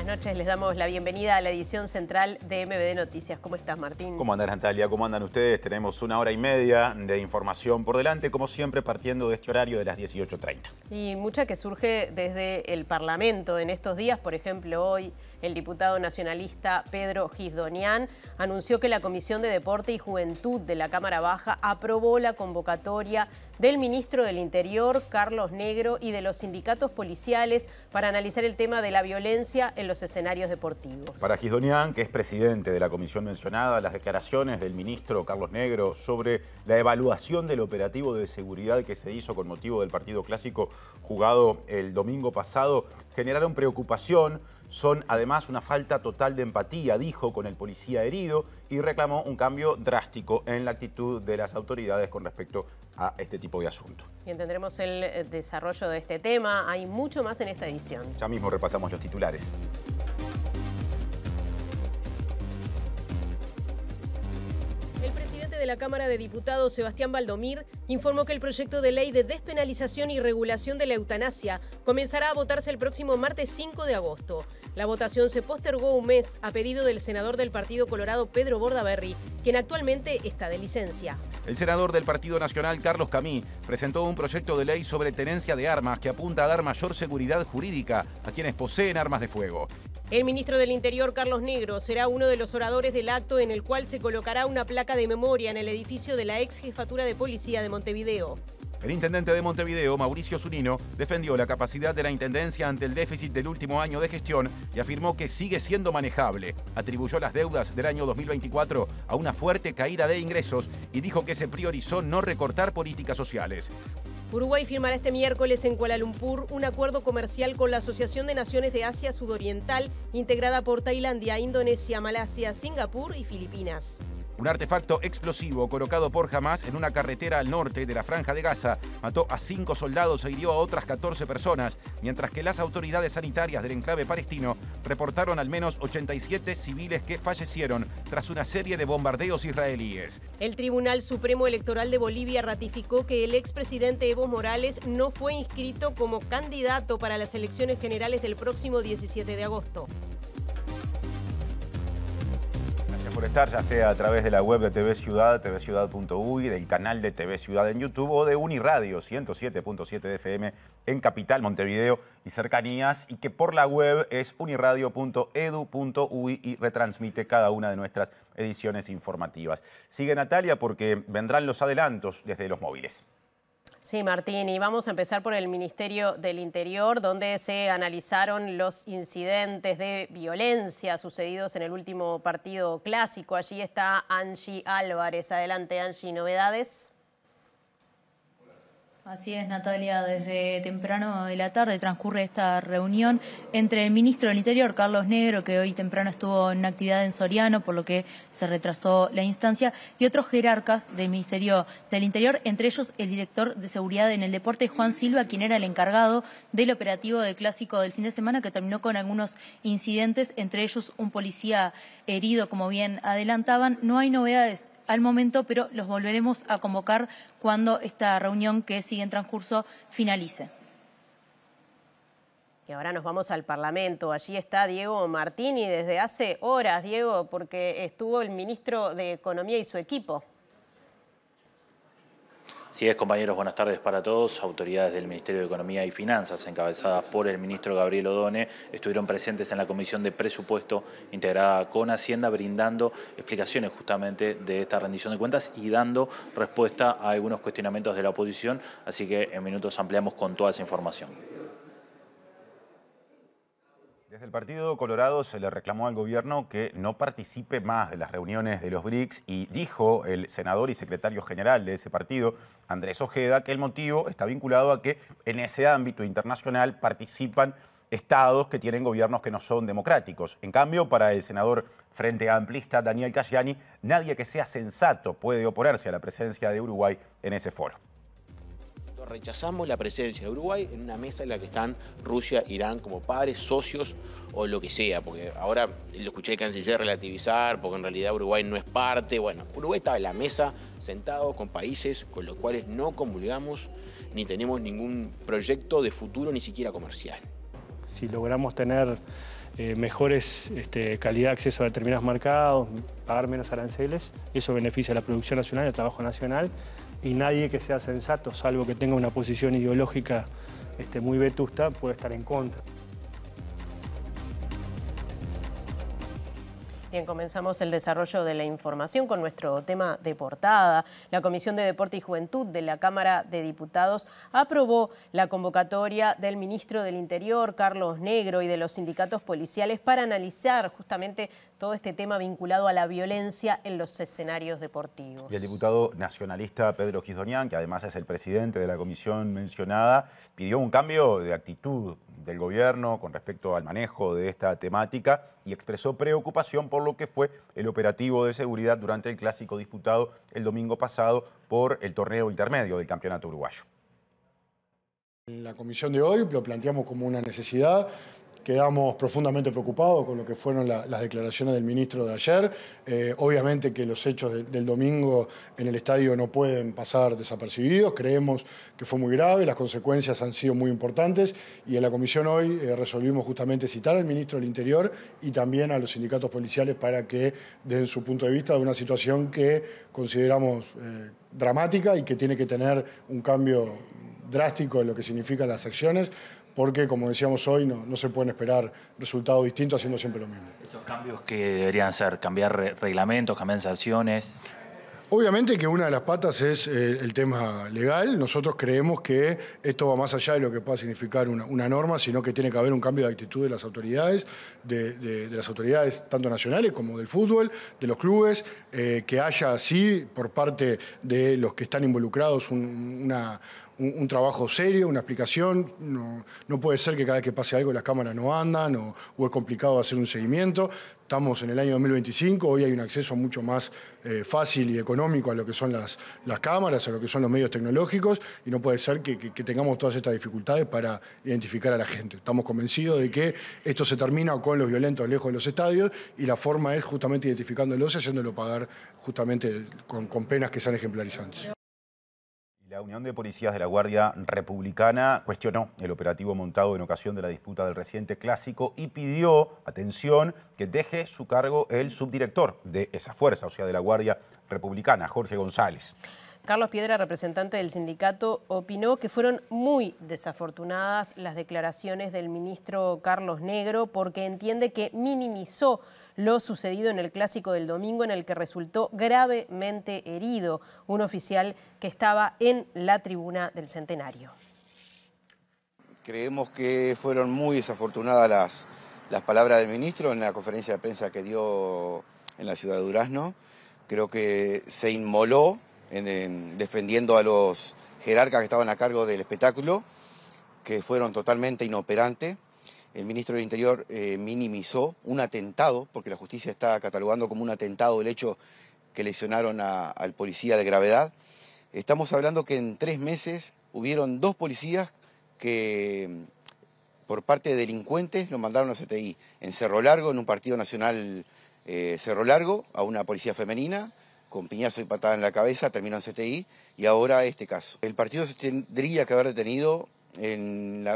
noches, les damos la bienvenida a la edición central de MBD Noticias. ¿Cómo estás, Martín? ¿Cómo andan, Natalia? ¿Cómo andan ustedes? Tenemos 1 hora y media de información por delante, como siempre, partiendo de este horario de las 18:30. Y mucha que surge desde el Parlamento en estos días. Por ejemplo, hoy el diputado nacionalista Pedro Gisdonian anunció que la Comisión de Deporte y Juventud de la Cámara Baja aprobó la convocatoria del ministro del Interior, Carlos Negro, y de los sindicatos policiales para analizar el tema de la violencia en los escenarios deportivos. Para Gisdonian, que es presidente de la comisión mencionada, las declaraciones del ministro Carlos Negro sobre la evaluación del operativo de seguridad que se hizo con motivo del partido clásico jugado el domingo pasado generaron preocupación. Son además una falta total de empatía, dijo, con el policía herido, y reclamó un cambio drástico en la actitud de las autoridades con respecto a este tipo de asuntos. Bien, tendremos el desarrollo de este tema. Hay mucho más en esta edición. Ya mismo repasamos los titulares. El presidente de la Cámara de Diputados, Sebastián Valdomir, informó que el proyecto de ley de despenalización y regulación de la eutanasia comenzará a votarse el próximo martes 5 de agosto. La votación se postergó un mes a pedido del senador del Partido Colorado, Pedro Bordaberry, quien actualmente está de licencia. El senador del Partido Nacional, Carlos Camí, presentó un proyecto de ley sobre tenencia de armas que apunta a dar mayor seguridad jurídica a quienes poseen armas de fuego. El ministro del Interior, Carlos Negro, será uno de los oradores del acto en el cual se colocará una placa de memoria en el edificio de la ex jefatura de policía de Montevideo. El intendente de Montevideo, Mauricio Zunino, defendió la capacidad de la intendencia ante el déficit del último año de gestión y afirmó que sigue siendo manejable. Atribuyó las deudas del año 2024 a una fuerte caída de ingresos y dijo que se priorizó no recortar políticas sociales. Uruguay firmará este miércoles en Kuala Lumpur un acuerdo comercial con la Asociación de Naciones de Asia Sudoriental, integrada por Tailandia, Indonesia, Malasia, Singapur y Filipinas. Un artefacto explosivo colocado por Hamas en una carretera al norte de la Franja de Gaza mató a 5 soldados e hirió a otras 14 personas, mientras que las autoridades sanitarias del enclave palestino reportaron al menos 87 civiles que fallecieron tras una serie de bombardeos israelíes. El Tribunal Supremo Electoral de Bolivia ratificó que el expresidente Evo Morales no fue inscrito como candidato para las elecciones generales del próximo 17 de agosto. Por estar, ya sea a través de la web de TV Ciudad, tvciudad.uy, del canal de TV Ciudad en YouTube o de Uniradio 107.7 de FM en Capital, Montevideo y cercanías, y que por la web es uniradio.edu.uy y retransmite cada una de nuestras ediciones informativas. Sigue Natalia porque vendrán los adelantos desde los móviles. Sí, Martín, y vamos a empezar por el Ministerio del Interior, donde se analizaron los incidentes de violencia sucedidos en el último partido clásico. Allí está Angie Álvarez. Adelante, Angie, ¿novedades? Así es, Natalia, desde temprano de la tarde transcurre esta reunión entre el ministro del Interior, Carlos Negro, que hoy temprano estuvo en una actividad en Soriano, por lo que se retrasó la instancia, y otros jerarcas del Ministerio del Interior, entre ellos el director de Seguridad en el Deporte, Juan Silva, quien era el encargado del operativo de clásico del fin de semana, que terminó con algunos incidentes, entre ellos un policía herido, como bien adelantaban. No hay novedades al momento, pero los volveremos a convocar cuando esta reunión que sigue en transcurso finalice. Y ahora nos vamos al Parlamento. Allí está Diego Martini desde hace horas, Diego, porque estuvo el ministro de Economía y su equipo. Así es, compañeros, buenas tardes para todos. Autoridades del Ministerio de Economía y Finanzas, encabezadas por el ministro Gabriel Odone, estuvieron presentes en la Comisión de Presupuesto integrada con Hacienda, brindando explicaciones justamente de esta rendición de cuentas y dando respuesta a algunos cuestionamientos de la oposición. Así que en minutos ampliamos con toda esa información. Desde el Partido Colorado se le reclamó al gobierno que no participe más de las reuniones de los BRICS y dijo el senador y secretario general de ese partido, Andrés Ojeda, que el motivo está vinculado a que en ese ámbito internacional participan estados que tienen gobiernos que no son democráticos. En cambio, para el senador Frente Amplista Daniel Casciani, nadie que sea sensato puede oponerse a la presencia de Uruguay en ese foro. Rechazamos la presencia de Uruguay en una mesa en la que están Rusia, Irán como pares, socios o lo que sea, porque ahora lo escuché al canciller relativizar, porque en realidad Uruguay no es parte. Bueno, Uruguay estaba en la mesa sentado con países con los cuales no comulgamos ni tenemos ningún proyecto de futuro, ni siquiera comercial. Si logramos tener mejores calidad de acceso a determinados mercados, pagar menos aranceles. Eso beneficia a la producción nacional, al trabajo nacional, y nadie que sea sensato, salvo que tenga una posición ideológica muy vetusta, puede estar en contra. Bien, comenzamos el desarrollo de la información con nuestro tema de portada. La Comisión de Deporte y Juventud de la Cámara de Diputados aprobó la convocatoria del ministro del Interior, Carlos Negro, y de los sindicatos policiales para analizar justamente todo este tema vinculado a la violencia en los escenarios deportivos. Y el diputado nacionalista Pedro Gizdonian, que además es el presidente de la comisión mencionada, pidió un cambio de actitud del gobierno con respecto al manejo de esta temática y expresó preocupación por lo que fue el operativo de seguridad durante el clásico disputado el domingo pasado por el torneo intermedio del campeonato uruguayo. En la comisión de hoy lo planteamos como una necesidad. Quedamos profundamente preocupados con lo que fueron las declaraciones del ministro de ayer. Obviamente que los hechos del domingo en el estadio no pueden pasar desapercibidos. Creemos que fue muy grave, las consecuencias han sido muy importantes y en la comisión hoy resolvimos justamente citar al ministro del Interior y también a los sindicatos policiales para que den su punto de vista de una situación que consideramos dramática y que tiene que tener un cambio drástico en lo que significan las acciones, porque, como decíamos hoy, no se pueden esperar resultados distintos haciendo siempre lo mismo. ¿Esos cambios que deberían ser? ¿Cambiar reglamentos, cambiar sanciones? Obviamente que una de las patas es el tema legal. Nosotros creemos que esto va más allá de lo que pueda significar una norma, sino que tiene que haber un cambio de actitud de las autoridades, de las autoridades tanto nacionales como del fútbol, de los clubes, que haya, sí, por parte de los que están involucrados un trabajo serio, una explicación. No puede ser que cada vez que pase algo las cámaras no andan o es complicado hacer un seguimiento. Estamos en el año 2025, hoy hay un acceso mucho más fácil y económico a lo que son las cámaras, a lo que son los medios tecnológicos, y no puede ser que tengamos todas estas dificultades para identificar a la gente. Estamos convencidos de que esto se termina con los violentos lejos de los estadios y la forma es justamente identificándolos y haciéndolo pagar justamente con penas que sean ejemplarizantes. La Unión de Policías de la Guardia Republicana cuestionó el operativo montado en ocasión de la disputa del reciente clásico y pidió, atención, que deje su cargo el subdirector de esa fuerza, o sea, de la Guardia Republicana, Jorge González. Carlos Piedra, representante del sindicato, opinó que fueron muy desafortunadas las declaraciones del ministro Carlos Negro porque entiende que minimizó lo sucedido en el clásico del domingo en el que resultó gravemente herido un oficial que estaba en la tribuna del Centenario. Creemos que fueron muy desafortunadas las palabras del ministro en la conferencia de prensa que dio en la ciudad de Durazno. Creo que se inmoló defendiendo a los jerarcas que estaban a cargo del espectáculo, que fueron totalmente inoperantes. El ministro del Interior minimizó un atentado, porque la justicia está catalogando como un atentado el hecho que lesionaron al policía de gravedad. Estamos hablando que en 3 meses hubieron 2 policías que por parte de delincuentes lo mandaron a CTI. En Cerro Largo, en un partido nacional Cerro Largo, a una policía femenina, con piñazo y patada en la cabeza, terminó en CTI, y ahora este caso. El partido se tendría que haber detenido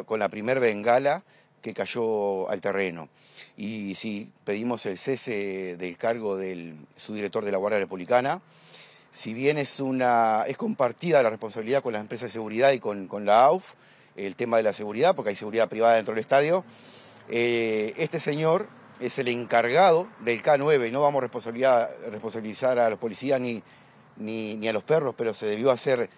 con la primer bengala que cayó al terreno. Y sí, pedimos el cese del cargo del subdirector de la Guardia Republicana. Si bien es compartida la responsabilidad con las empresas de seguridad y con la AUF, el tema de la seguridad, porque hay seguridad privada dentro del estadio, este señor es el encargado del K9 y no vamos a responsabilizar a los policías ni a los perros, pero se debió hacer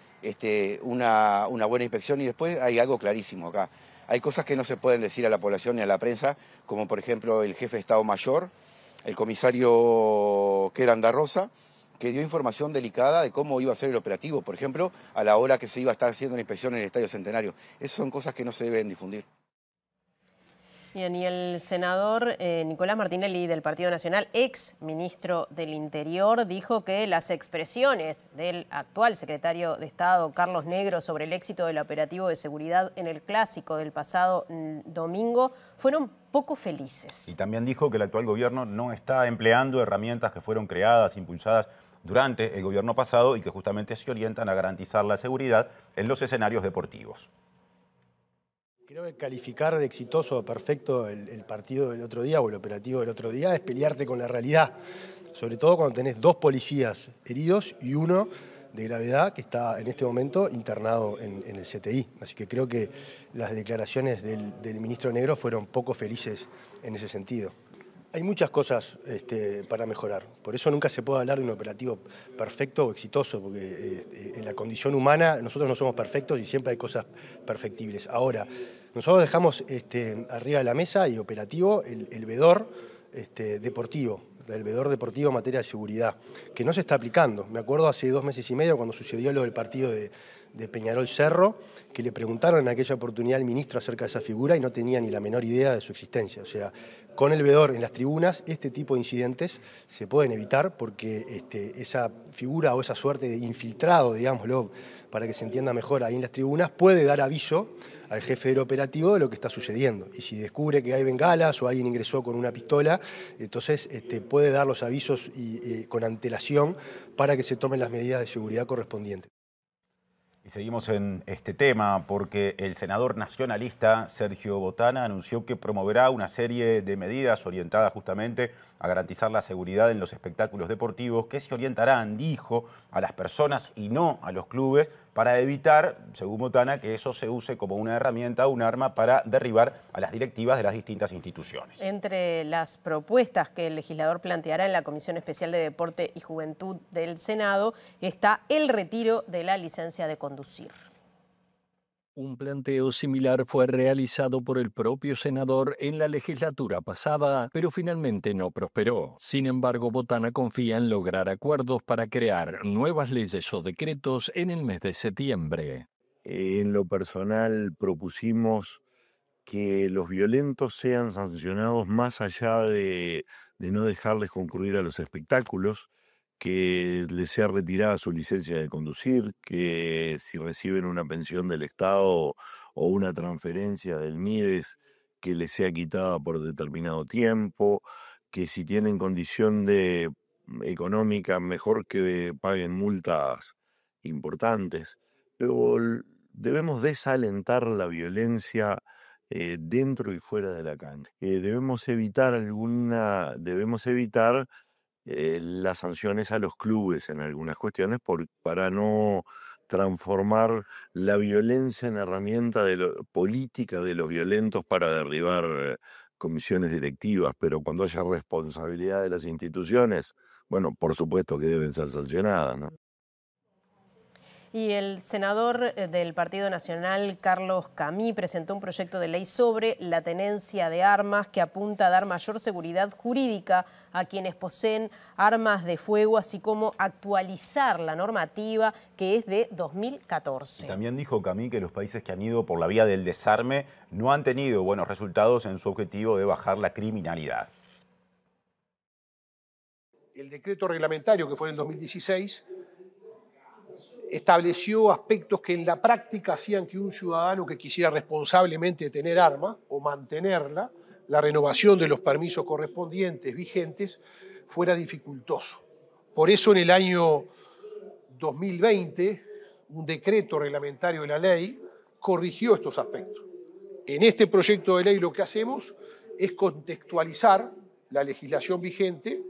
una buena inspección. Y después hay algo clarísimo acá. Hay cosas que no se pueden decir a la población ni a la prensa, como por ejemplo el jefe de Estado Mayor, el comisario Keran da Rosa, que dio información delicada de cómo iba a ser el operativo, por ejemplo, a la hora que se iba a estar haciendo la inspección en el Estadio Centenario. Esas son cosas que no se deben difundir. Bien, y el senador Nicolás Martinelli del Partido Nacional, ex ministro del Interior, dijo que las expresiones del actual secretario de Estado, Carlos Negro, sobre el éxito del operativo de seguridad en el clásico del pasado domingo fueron poco felices. Y también dijo que el actual gobierno no está empleando herramientas que fueron creadas, impulsadas durante el gobierno pasado y que justamente se orientan a garantizar la seguridad en los escenarios deportivos. Creo que calificar de exitoso o perfecto el partido del otro día o el operativo del otro día es pelearte con la realidad, sobre todo cuando tenés 2 policías heridos y uno de gravedad que está en este momento internado en el CTI. Así que creo que las declaraciones del ministro Negro fueron poco felices en ese sentido. Hay muchas cosas para mejorar, por eso nunca se puede hablar de un operativo perfecto o exitoso, porque en la condición humana nosotros no somos perfectos y siempre hay cosas perfectibles. Ahora, nosotros dejamos arriba de la mesa y operativo el vedor deportivo, el vedor deportivo en materia de seguridad, que no se está aplicando. Me acuerdo hace 2 meses y medio cuando sucedió lo del partido de Peñarol Cerro, que le preguntaron en aquella oportunidad al ministro acerca de esa figura y no tenía ni la menor idea de su existencia. O sea, con el vedor en las tribunas, este tipo de incidentes se pueden evitar porque esa figura o esa suerte de infiltrado, digámoslo, para que se entienda mejor ahí en las tribunas, puede dar aviso al jefe del operativo de lo que está sucediendo. Y si descubre que hay bengalas o alguien ingresó con una pistola, entonces puede dar los avisos con antelación para que se tomen las medidas de seguridad correspondientes. Y seguimos en este tema porque el senador nacionalista Sergio Botana anunció que promoverá una serie de medidas orientadas justamente a garantizar la seguridad en los espectáculos deportivos que se orientarán, dijo, a las personas y no a los clubes para evitar, según Botana, que eso se use como una herramienta, un arma para derribar a las directivas de las distintas instituciones. Entre las propuestas que el legislador planteará en la Comisión Especial de Deporte y Juventud del Senado está el retiro de la licencia de conducir. Un planteo similar fue realizado por el propio senador en la legislatura pasada, pero finalmente no prosperó. Sin embargo, Botana confía en lograr acuerdos para crear nuevas leyes o decretos en el mes de septiembre. En lo personal propusimos que los violentos sean sancionados más allá de no dejarles concurrir a los espectáculos, que les sea retirada su licencia de conducir, que si reciben una pensión del Estado o una transferencia del MIDES, que les sea quitada por determinado tiempo, que si tienen condición económica, mejor que paguen multas importantes. Luego, debemos desalentar la violencia dentro y fuera de la cancha. Debemos evitar las sanciones a los clubes en algunas cuestiones para no transformar la violencia en herramienta política de los violentos para derribar comisiones directivas, pero cuando haya responsabilidad de las instituciones, bueno, por supuesto que deben ser sancionadas, ¿no? Y el senador del Partido Nacional, Carlos Camí, presentó un proyecto de ley sobre la tenencia de armas que apunta a dar mayor seguridad jurídica a quienes poseen armas de fuego, así como actualizar la normativa que es de 2014. Y también dijo Camí que los países que han ido por la vía del desarme no han tenido buenos resultados en su objetivo de bajar la criminalidad. El decreto reglamentario que fue en el 2016 estableció aspectos que en la práctica hacían que un ciudadano que quisiera responsablemente tener arma o mantenerla, la renovación de los permisos correspondientes vigentes, fuera dificultoso. Por eso en el año 2020, un decreto reglamentario de la ley corrigió estos aspectos. En este proyecto de ley lo que hacemos es contextualizar la legislación vigente,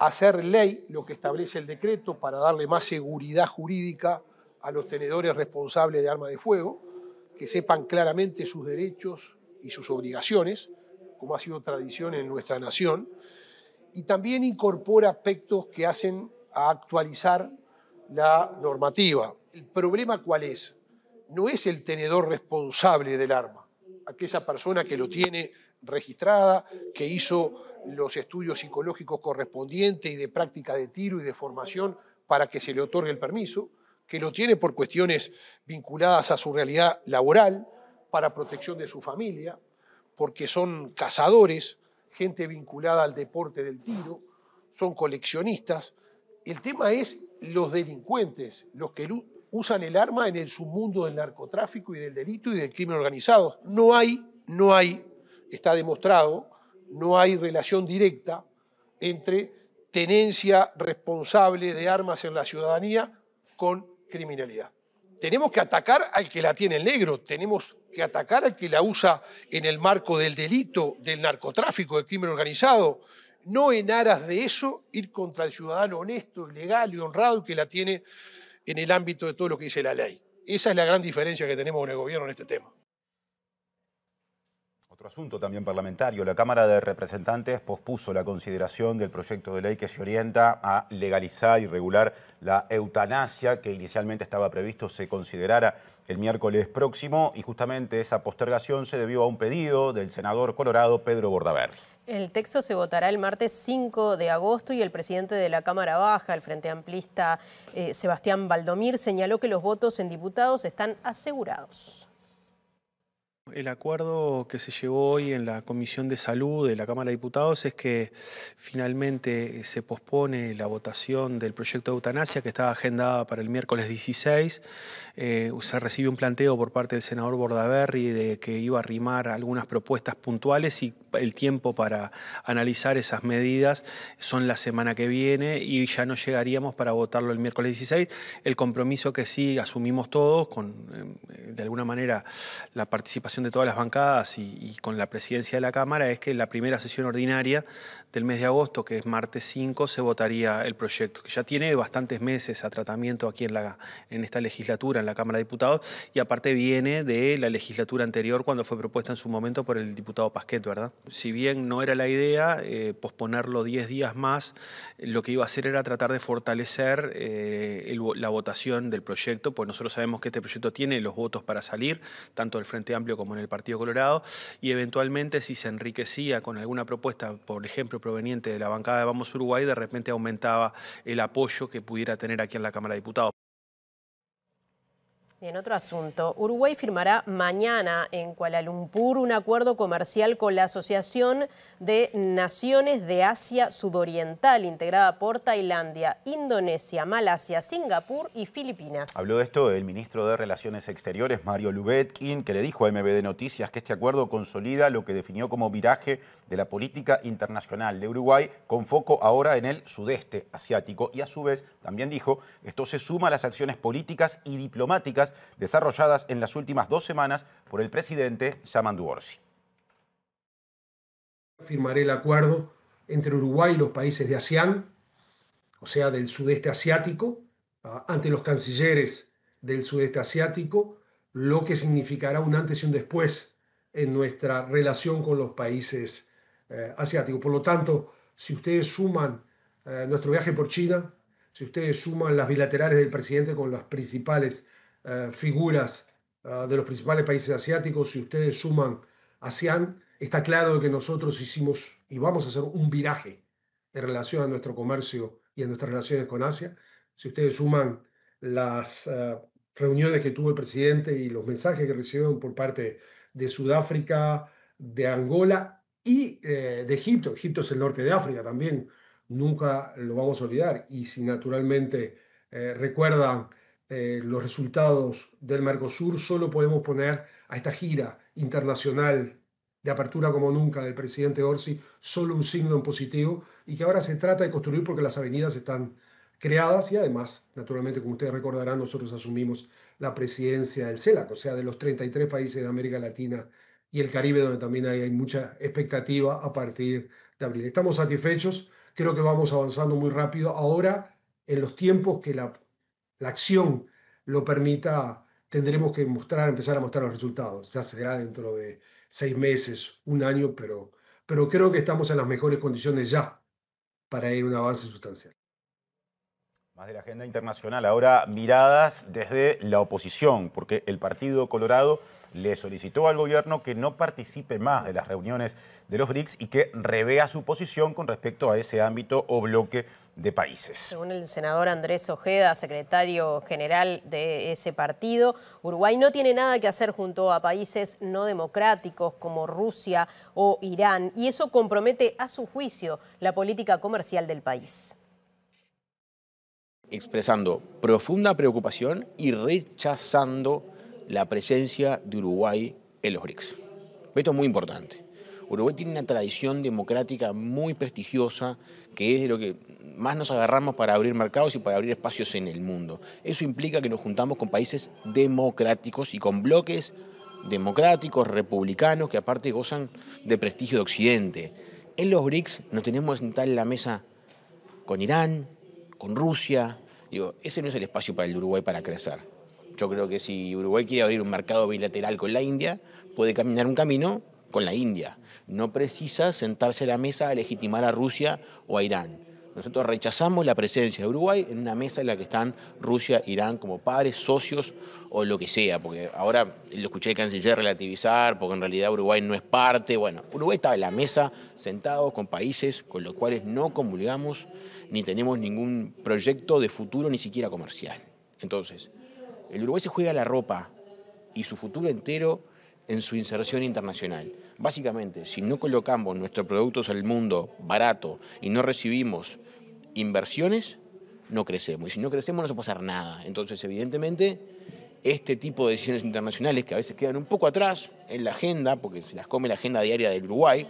hacer ley lo que establece el decreto para darle más seguridad jurídica a los tenedores responsables de armas de fuego, que sepan claramente sus derechos y sus obligaciones, como ha sido tradición en nuestra nación, y también incorpora aspectos que hacen a actualizar la normativa. ¿El problema cuál es? No es el tenedor responsable del arma, aquella persona que lo tiene registrada, que hizo los estudios psicológicos correspondientes y de práctica de tiro y de formación para que se le otorgue el permiso, que lo tiene por cuestiones vinculadas a su realidad laboral, para protección de su familia, porque son cazadores, gente vinculada al deporte del tiro, son coleccionistas. El tema es los delincuentes, los que usan el arma en el submundo del narcotráfico y del delito y del crimen organizado. No hay, está demostrado, no hay relación directa entre tenencia responsable de armas en la ciudadanía con criminalidad. Tenemos que atacar al que la tiene en negro, tenemos que atacar al que la usa en el marco del delito, del narcotráfico, del crimen organizado, no en aras de eso ir contra el ciudadano honesto, legal y honrado que la tiene en el ámbito de todo lo que dice la ley. Esa es la gran diferencia que tenemos con el gobierno en este tema. Otro asunto también parlamentario. La Cámara de Representantes pospuso la consideración del proyecto de ley que se orienta a legalizar y regular la eutanasia, que inicialmente estaba previsto se considerara el miércoles próximo, y justamente esa postergación se debió a un pedido del senador colorado Pedro Bordaberry. El texto se votará el martes 5 de agosto y el presidente de la Cámara Baja, el Frente Amplista Sebastián Valdomir, señaló que los votos en diputados están asegurados. El acuerdo que se llevó hoy en la Comisión de Salud de la Cámara de Diputados es que finalmente se pospone la votación del proyecto de eutanasia que estaba agendada para el miércoles 16. Se recibe un planteo por parte del senador Bordaberry de que iba a arrimar algunas propuestas puntuales y el tiempo para analizar esas medidas son la semana que viene y ya no llegaríamos para votarlo el miércoles 16. El compromiso que sí asumimos todos, con de alguna manera la participación de todas las bancadas y con la presidencia de la Cámara, es que en la primera sesión ordinaria del mes de agosto, que es martes 5, se votaría el proyecto, que ya tiene bastantes meses a tratamiento aquí en esta legislatura, en la Cámara de Diputados, y aparte viene de la legislatura anterior cuando fue propuesta en su momento por el diputado Pasquet, ¿verdad? Si bien no era la idea posponerlo 10 días más, lo que iba a hacer era tratar de fortalecer la votación del proyecto, pues nosotros sabemos que este proyecto tiene los votos para salir, tanto del Frente Amplio como en el Partido Colorado, y eventualmente si se enriquecía con alguna propuesta, por ejemplo, proveniente de la bancada de Vamos Uruguay, de repente aumentaba el apoyo que pudiera tener aquí en la Cámara de Diputados. Y en otro asunto, Uruguay firmará mañana en Kuala Lumpur un acuerdo comercial con la Asociación de Naciones de Asia Sudoriental, integrada por Tailandia, Indonesia, Malasia, Singapur y Filipinas. Habló de esto el ministro de Relaciones Exteriores, Mario Lubetkin, que le dijo a MBD Noticias que este acuerdo consolida lo que definió como viraje de la política internacional de Uruguay, con foco ahora en el sudeste asiático. Y a su vez, también dijo, esto se suma a las acciones políticas y diplomáticas desarrolladas en las últimas 2 semanas por el presidente Yamandu Orsi. Firmaré el acuerdo entre Uruguay y los países de ASEAN, o sea, del sudeste asiático, ante los cancilleres del sudeste asiático, lo que significará un antes y un después en nuestra relación con los países asiáticos. Por lo tanto, si ustedes suman nuestro viaje por China, si ustedes suman las bilaterales del presidente con las principales figuras de los principales países asiáticos, si ustedes suman ASEAN, está claro que nosotros hicimos y vamos a hacer un viraje en relación a nuestro comercio y a nuestras relaciones con Asia. Si ustedes suman las reuniones que tuvo el presidente y los mensajes que recibieron por parte de Sudáfrica, de Angola y de Egipto. Egipto es el norte de África también, nunca lo vamos a olvidar. Y si naturalmente recuerdan los resultados del Mercosur, solo podemos poner a esta gira internacional de apertura como nunca del presidente Orsi solo un signo en positivo, y que ahora se trata de construir porque las avenidas están creadas y además, naturalmente, como ustedes recordarán, nosotros asumimos la presidencia del CELAC, o sea, de los 33 países de América Latina y el Caribe, donde también hay mucha expectativa a partir de abril. Estamos satisfechos, creo que vamos avanzando muy rápido. Ahora, en los tiempos que la acción lo permita, tendremos que empezar a mostrar los resultados. Ya será dentro de 6 meses, 1 año, pero creo que estamos en las mejores condiciones ya para ir a un avance sustancial. Más de la agenda internacional, ahora miradas desde la oposición, porque el Partido Colorado le solicitó al gobierno que no participe más de las reuniones de los BRICS y que revea su posición con respecto a ese ámbito o bloque de países. Según el senador Andrés Ojeda, secretario general de ese partido, Uruguay no tiene nada que hacer junto a países no democráticos como Rusia o Irán, y eso compromete a su juicio la política comercial del país. Expresando profunda preocupación y rechazando la presencia de Uruguay en los BRICS. Esto es muy importante. Uruguay tiene una tradición democrática muy prestigiosa, que es de lo que más nos agarramos para abrir mercados y para abrir espacios en el mundo. Eso implica que nos juntamos con países democráticos y con bloques democráticos, republicanos, que aparte gozan de prestigio de Occidente. En los BRICS nos tenemos que sentar en la mesa con Irán, con Rusia. Digo, ese no es el espacio para el Uruguay para crecer. Yo creo que si Uruguay quiere abrir un mercado bilateral con la India, puede caminar un camino con la India. No precisa sentarse a la mesa a legitimar a Rusia o a Irán. Nosotros rechazamos la presencia de Uruguay en una mesa en la que están Rusia, Irán como padres, socios o lo que sea, porque ahora lo escuché al canciller relativizar, porque en realidad Uruguay no es parte. Bueno, Uruguay estaba en la mesa sentado con países con los cuales no comulgamos ni tenemos ningún proyecto de futuro, ni siquiera comercial. Entonces, el Uruguay se juega la ropa y su futuro entero en su inserción internacional. Básicamente, si no colocamos nuestros productos al mundo barato y no recibimos inversiones, no crecemos. Y si no crecemos no se puede hacer nada. Entonces, evidentemente, este tipo de decisiones internacionales, que a veces quedan un poco atrás en la agenda, porque se las come la agenda diaria del Uruguay,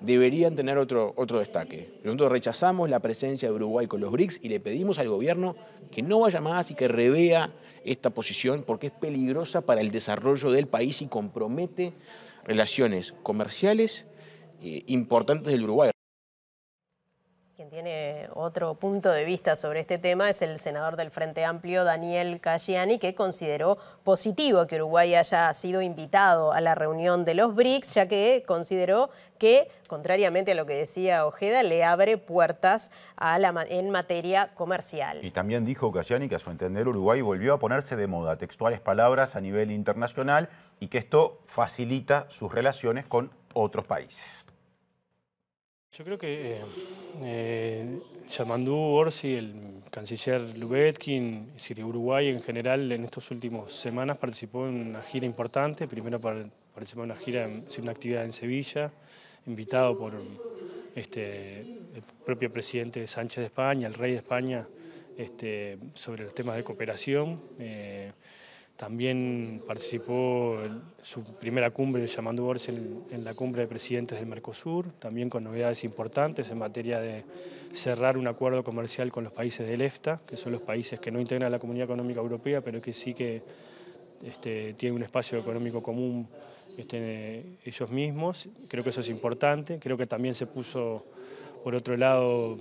deberían tener otro destaque. Nosotros rechazamos la presencia de Uruguay con los BRICS y le pedimos al gobierno que no vaya más y que revea esta posición porque es peligrosa para el desarrollo del país y compromete relaciones comerciales importantes del Uruguay. Quien tiene otro punto de vista sobre este tema es el senador del Frente Amplio, Daniel Casciani, que consideró positivo que Uruguay haya sido invitado a la reunión de los BRICS, ya que consideró que, contrariamente a lo que decía Ojeda, le abre puertas en materia comercial. Y también dijo Casciani que a su entender Uruguay volvió a ponerse de moda, textuales palabras, a nivel internacional, y que esto facilita sus relaciones con otros países. Yo creo que Yamandú Orsi, el canciller Lubetkin, Uruguay en general en estas últimas semanas participó en una gira importante. Primero participó en una actividad en Sevilla, invitado por el propio presidente Sánchez de España, el rey de España, sobre los temas de cooperación. También participó en su primera cumbre de Yamandú Orsi en la cumbre de presidentes del Mercosur, también con novedades importantes en materia de cerrar un acuerdo comercial con los países del EFTA, que son los países que no integran la Comunidad Económica Europea, pero que sí que tienen un espacio económico común ellos mismos. Creo que eso es importante. Creo que también se puso, por otro lado,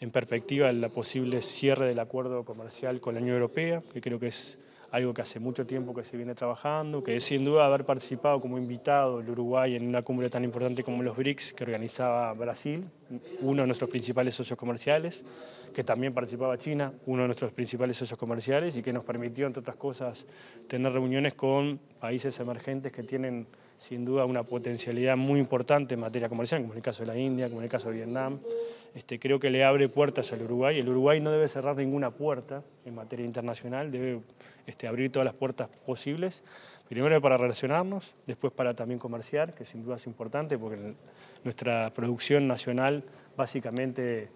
en perspectiva la posible cierre del acuerdo comercial con la Unión Europea, que creo que es algo que hace mucho tiempo que se viene trabajando, que sin duda haber participado como invitado el Uruguay en una cumbre tan importante como los BRICS que organizaba Brasil, uno de nuestros principales socios comerciales, que también participaba China, uno de nuestros principales socios comerciales, y que nos permitió, entre otras cosas, tener reuniones con países emergentes que tienen sin duda una potencialidad muy importante en materia comercial, como en el caso de la India, como en el caso de Vietnam. Creo que le abre puertas al Uruguay. El Uruguay no debe cerrar ninguna puerta en materia internacional, debe abrir todas las puertas posibles, primero para relacionarnos, después para también comerciar, que sin duda es importante porque nuestra producción nacional básicamente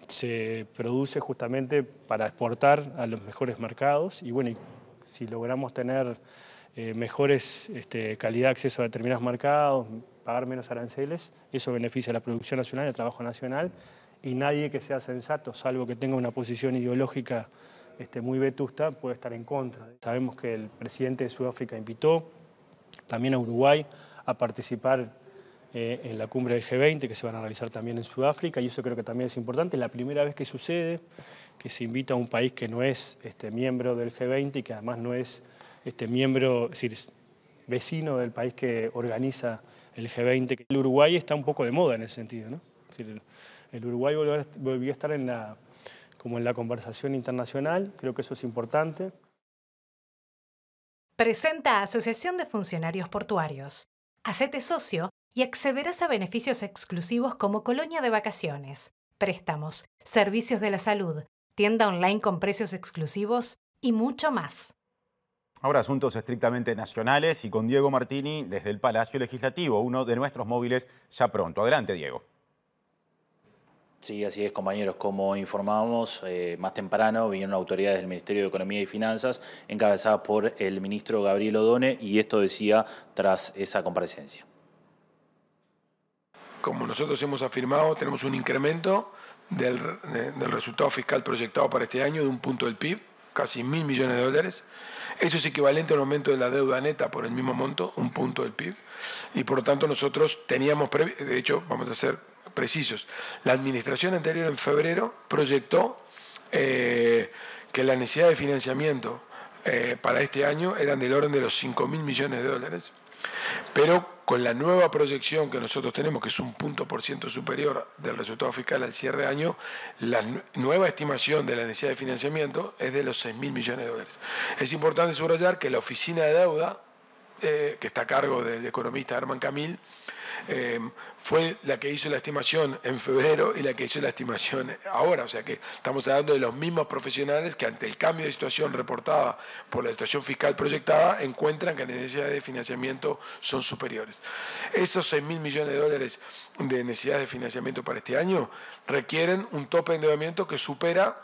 se produce justamente para exportar a los mejores mercados y bueno, si logramos tener mejores calidad de acceso a determinados mercados, pagar menos aranceles, eso beneficia a la producción nacional, al trabajo nacional, y nadie que sea sensato, salvo que tenga una posición ideológica muy vetusta, puede estar en contra. Sabemos que el presidente de Sudáfrica invitó también a Uruguay a participar en la cumbre del G20, que se van a realizar también en Sudáfrica, y eso creo que también es importante. Es la primera vez que sucede que se invita a un país que no es miembro del G20 y que además no es miembro, es decir, vecino del país que organiza el G20. El Uruguay está un poco de moda en ese sentido, ¿no? Es decir, el Uruguay volvió a estar como en la conversación internacional, creo que eso es importante. Presenta Asociación de Funcionarios Portuarios. Hacete socio y accederás a beneficios exclusivos como colonia de vacaciones, préstamos, servicios de la salud, tienda online con precios exclusivos y mucho más. Ahora asuntos estrictamente nacionales y con Diego Martini desde el Palacio Legislativo, uno de nuestros móviles ya pronto. Adelante, Diego. Sí, así es, compañeros. Como informábamos más temprano, vinieron autoridades del Ministerio de Economía y Finanzas encabezadas por el ministro Gabriel Odone y esto decía tras esa comparecencia. Como nosotros hemos afirmado, tenemos un incremento del resultado fiscal proyectado para este año de 1 punto del PIB, casi $1.000 millones. Eso es equivalente a un aumento de la deuda neta por el mismo monto, 1 punto del PIB. Y por lo tanto nosotros teníamos, de hecho, vamos a ser precisos, la administración anterior en febrero proyectó que la necesidad de financiamiento para este año eran del orden de los 5.000 millones de dólares. Pero con la nueva proyección que nosotros tenemos, que es 1 punto por ciento superior del resultado fiscal al cierre de año, la nueva estimación de la necesidad de financiamiento es de los 6.000 millones de dólares. Es importante subrayar que la oficina de deuda, que está a cargo del economista Herman Camil, fue la que hizo la estimación en febrero y la que hizo la estimación ahora. O sea que estamos hablando de los mismos profesionales que ante el cambio de situación reportada por la situación fiscal proyectada encuentran que las necesidades de financiamiento son superiores. Esos 6.000 millones de dólares de necesidades de financiamiento para este año requieren un tope de endeudamiento que supera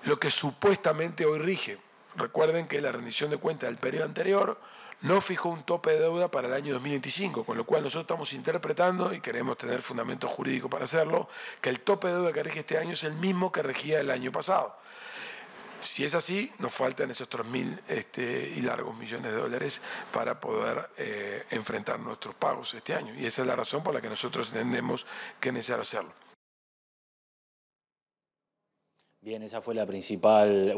lo que supuestamente hoy rige. Recuerden que la rendición de cuentas del periodo anterior no fijó un tope de deuda para el año 2025, con lo cual nosotros estamos interpretando, y queremos tener fundamento jurídico para hacerlo, que el tope de deuda que rige este año es el mismo que regía el año pasado. Si es así, nos faltan esos 3.000 y largos millones de dólares para poder enfrentar nuestros pagos este año. Y esa es la razón por la que nosotros entendemos que es necesario hacerlo. Bien, esa fue el principal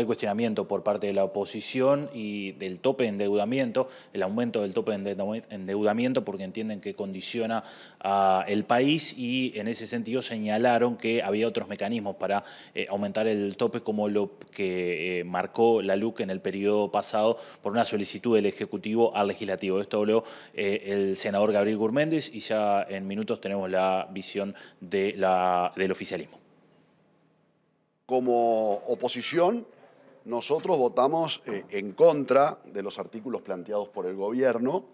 cuestionamiento por parte de la oposición y del tope de endeudamiento, el aumento del tope de endeudamiento, porque entienden que condiciona al país, y en ese sentido señalaron que había otros mecanismos para aumentar el tope, como lo que marcó la LUC en el periodo pasado por una solicitud del Ejecutivo al Legislativo. Esto habló el senador Gabriel Gurméndez, y ya en minutos tenemos la visión del oficialismo. Como oposición, nosotros votamos en contra de los artículos planteados por el gobierno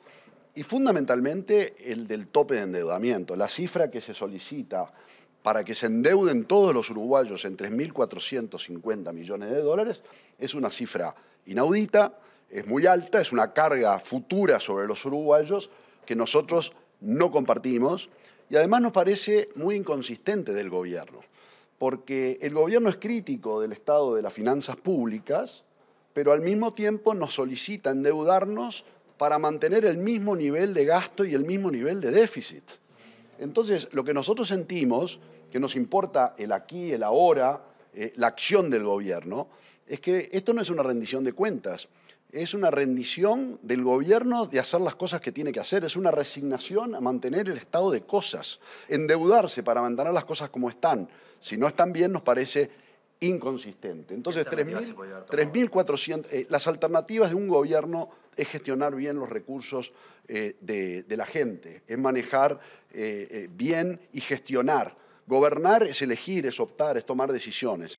y fundamentalmente el del tope de endeudamiento. La cifra que se solicita para que se endeuden todos los uruguayos en 3.450 millones de dólares es una cifra inaudita, es muy alta, es una carga futura sobre los uruguayos que nosotros no compartimos y además nos parece muy inconsistente del gobierno. Porque el gobierno es crítico del estado de las finanzas públicas, pero al mismo tiempo nos solicita endeudarnos para mantener el mismo nivel de gasto y el mismo nivel de déficit. Entonces, lo que nosotros sentimos, que nos importa el aquí, el ahora, la acción del gobierno, es que esto no es una rendición de cuentas, es una rendición del gobierno de hacer las cosas que tiene que hacer, es una resignación a mantener el estado de cosas. Endeudarse para mantener las cosas como están, si no están bien, nos parece inconsistente. Entonces, 3.400, las alternativas de un gobierno es gestionar bien los recursos de la gente, es manejar bien y gestionar. Gobernar es elegir, es optar, es tomar decisiones.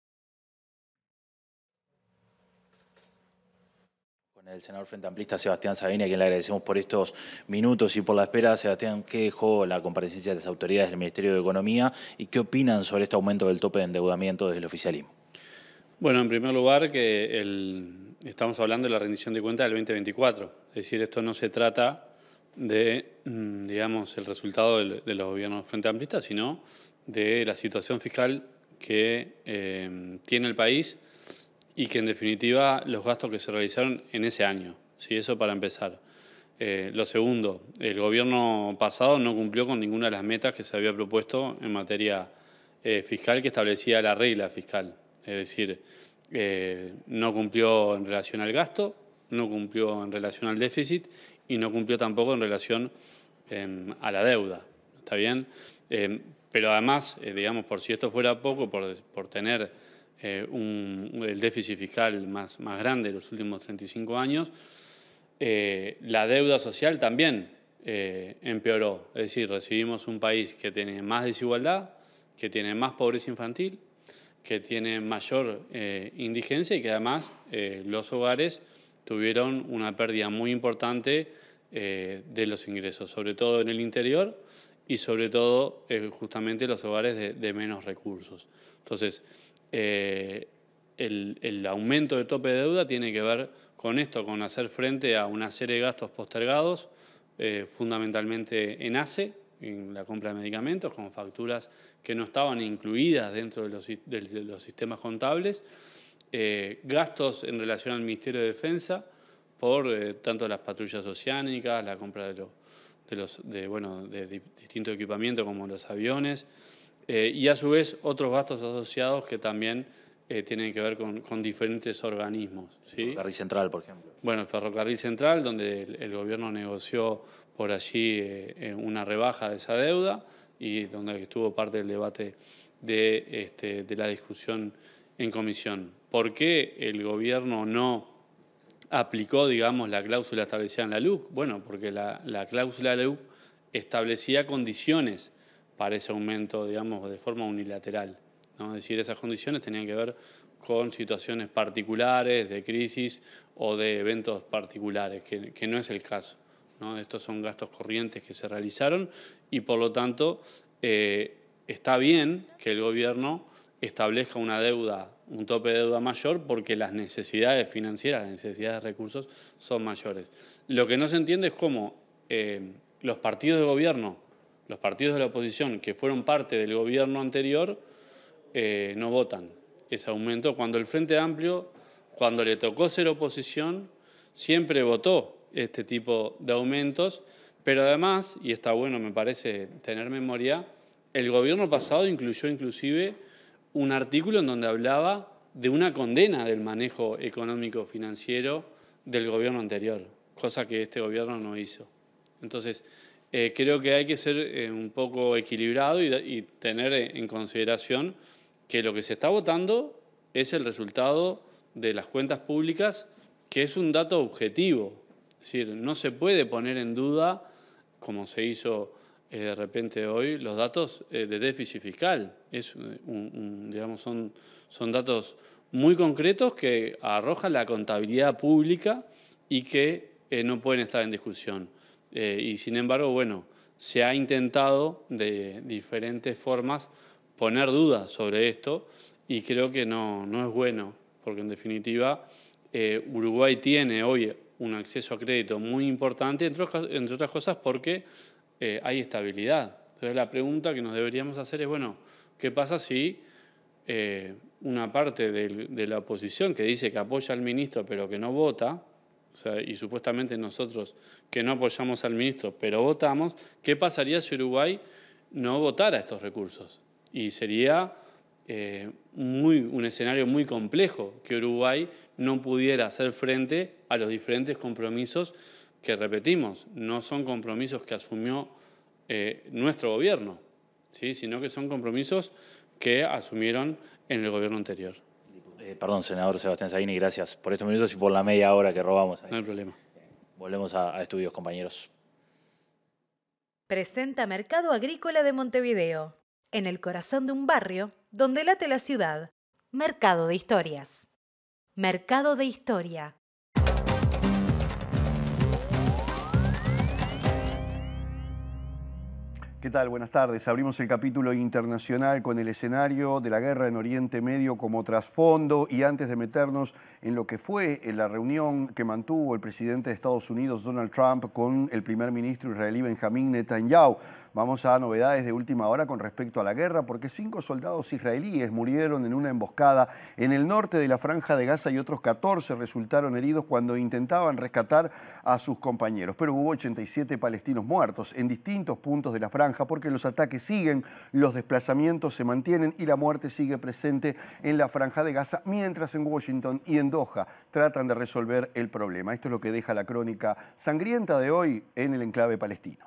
El senador Frente Amplista Sebastián Savini, a quien le agradecemos por estos minutos y por la espera. Sebastián, ¿qué dejó la comparecencia de las autoridades del Ministerio de Economía y qué opinan sobre este aumento del tope de endeudamiento desde el oficialismo? Bueno, en primer lugar, que estamos hablando de la rendición de cuentas del 2024. Es decir, esto no se trata de, digamos, el resultado de los gobiernos Frente Amplistas, sino de la situación fiscal que tiene el país y que, en definitiva, los gastos que se realizaron en ese año. Sí, eso para empezar. Lo segundo, el gobierno pasado no cumplió con ninguna de las metas que se había propuesto en materia fiscal que establecía la regla fiscal. Es decir, no cumplió en relación al gasto, no cumplió en relación al déficit y no cumplió tampoco en relación a la deuda. ¿Está bien? Pero además, digamos, por si esto fuera poco, por tener el déficit fiscal más grande de los últimos 35 años, la deuda social también empeoró. Es decir, recibimos un país que tiene más desigualdad, que tiene más pobreza infantil, que tiene mayor indigencia y que además los hogares tuvieron una pérdida muy importante de los ingresos, sobre todo en el interior y sobre todo justamente los hogares de menos recursos. Entonces, el aumento del tope de deuda tiene que ver con esto, con hacer frente a una serie de gastos postergados, fundamentalmente en ACE, en la compra de medicamentos, con facturas que no estaban incluidas dentro de los sistemas contables, gastos en relación al Ministerio de Defensa por tanto las patrullas oceánicas, la compra de distintos equipamientos como los aviones, y a su vez otros gastos asociados que también tienen que ver con diferentes organismos. ¿Sí? El Ferrocarril Central, por ejemplo. Bueno, el Ferrocarril Central, donde el gobierno negoció por allí una rebaja de esa deuda y donde estuvo parte del debate de la discusión en comisión. ¿Por qué el gobierno no aplicó, digamos, la cláusula establecida en la LUC? Bueno, porque la cláusula de la LUC establecía condiciones para ese aumento, digamos, de forma unilateral, ¿no? Es decir, esas condiciones tenían que ver con situaciones particulares, de crisis o de eventos particulares, que no es el caso, ¿no? Estos son gastos corrientes que se realizaron y, por lo tanto, está bien que el gobierno establezca una deuda, un tope de deuda mayor, porque las necesidades financieras, las necesidades de recursos son mayores. Lo que no se entiende es cómo los partidos de gobierno, los partidos de la oposición que fueron parte del gobierno anterior, no votan ese aumento, cuando el Frente Amplio, cuando le tocó ser oposición, siempre votó este tipo de aumentos, pero además, y está bueno me parece tener memoria, el gobierno pasado incluyó inclusive un artículo en donde hablaba de una condena del manejo económico financiero del gobierno anterior, cosa que este gobierno no hizo. Entonces, creo que hay que ser un poco equilibrado y tener en consideración que lo que se está votando es el resultado de las cuentas públicas, que es un dato objetivo. Es decir, no se puede poner en duda, como se hizo de repente hoy, los datos de déficit fiscal. Digamos, son datos muy concretos que arrojan la contabilidad pública y que no pueden estar en discusión. Y sin embargo, bueno, se ha intentado de diferentes formas poner dudas sobre esto y creo que no es bueno, porque en definitiva Uruguay tiene hoy un acceso a crédito muy importante, entre otras cosas porque hay estabilidad. Entonces la pregunta que nos deberíamos hacer es, bueno, ¿qué pasa si una parte de la oposición que dice que apoya al ministro pero que no vota, o sea, y supuestamente nosotros que no apoyamos al ministro pero votamos, ¿qué pasaría si Uruguay no votara estos recursos? Y sería un escenario muy complejo que Uruguay no pudiera hacer frente a los diferentes compromisos que, repetimos, no son compromisos que asumió nuestro gobierno, ¿sí? Sino que son compromisos que asumieron en el gobierno anterior. Perdón, senador Sebastián Zaini, gracias por estos minutos y por la media hora que robamos. No hay problema. Volvemos a estudios, compañeros. Presenta Mercado Agrícola de Montevideo, en el corazón de un barrio donde late la ciudad. Mercado de Historias. Mercado de Historia. ¿Qué tal? Buenas tardes. Abrimos el capítulo internacional con el escenario de la guerra en Oriente Medio como trasfondo y antes de meternos en lo que fue la reunión que mantuvo el presidente de Estados Unidos, Donald Trump, con el primer ministro israelí Benjamín Netanyahu. Vamos a novedades de última hora con respecto a la guerra, porque 5 soldados israelíes murieron en una emboscada en el norte de la Franja de Gaza y otros 14 resultaron heridos cuando intentaban rescatar a sus compañeros. Pero hubo 87 palestinos muertos en distintos puntos de la franja porque los ataques siguen, los desplazamientos se mantienen y la muerte sigue presente en la Franja de Gaza, mientras en Washington y en Doha tratan de resolver el problema. Esto es lo que deja la crónica sangrienta de hoy en el enclave palestino.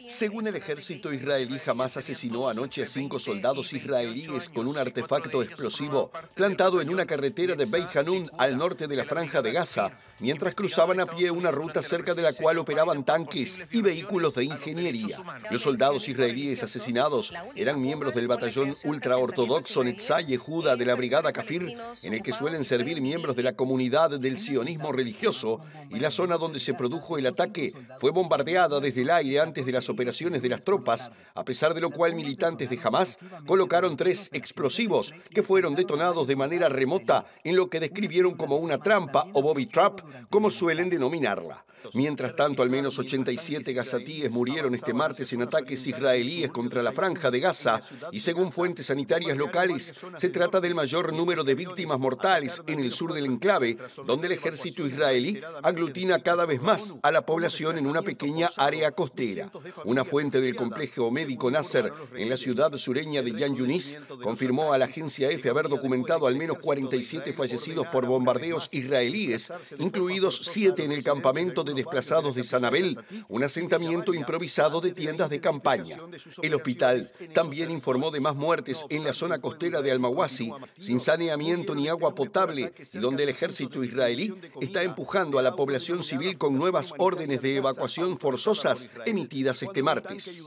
Según el ejército israelí, Hamás asesinó anoche a 5 soldados israelíes con un artefacto explosivo plantado en una carretera de Beit Hanun al norte de la Franja de Gaza, mientras cruzaban a pie una ruta cerca de la cual operaban tanques y vehículos de ingeniería. Los soldados israelíes asesinados eran miembros del batallón ultraortodoxo Netzah Yehuda de la Brigada Kafir, en el que suelen servir miembros de la comunidad del sionismo religioso, y la zona donde se produjo el ataque fue bombardeada desde el aire antes de las operaciones de las tropas, a pesar de lo cual militantes de Hamás colocaron 3 explosivos que fueron detonados de manera remota en lo que describieron como una trampa o booby trap, como suelen denominarla. Mientras tanto, al menos 87 gazatíes murieron este martes en ataques israelíes contra la Franja de Gaza y según fuentes sanitarias locales, se trata del mayor número de víctimas mortales en el sur del enclave, donde el ejército israelí aglutina cada vez más a la población en una pequeña área costera. Una fuente del complejo médico Nasser en la ciudad sureña de Yan Yunis confirmó a la agencia EFE haber documentado al menos 47 fallecidos por bombardeos israelíes, incluidos 7 en el campamento de desplazados de Sanabel, un asentamiento improvisado de tiendas de campaña. El hospital también informó de más muertes en la zona costera de Al-Mawasi, sin saneamiento ni agua potable, y donde el ejército israelí está empujando a la población civil con nuevas órdenes de evacuación forzosas emitidas este martes.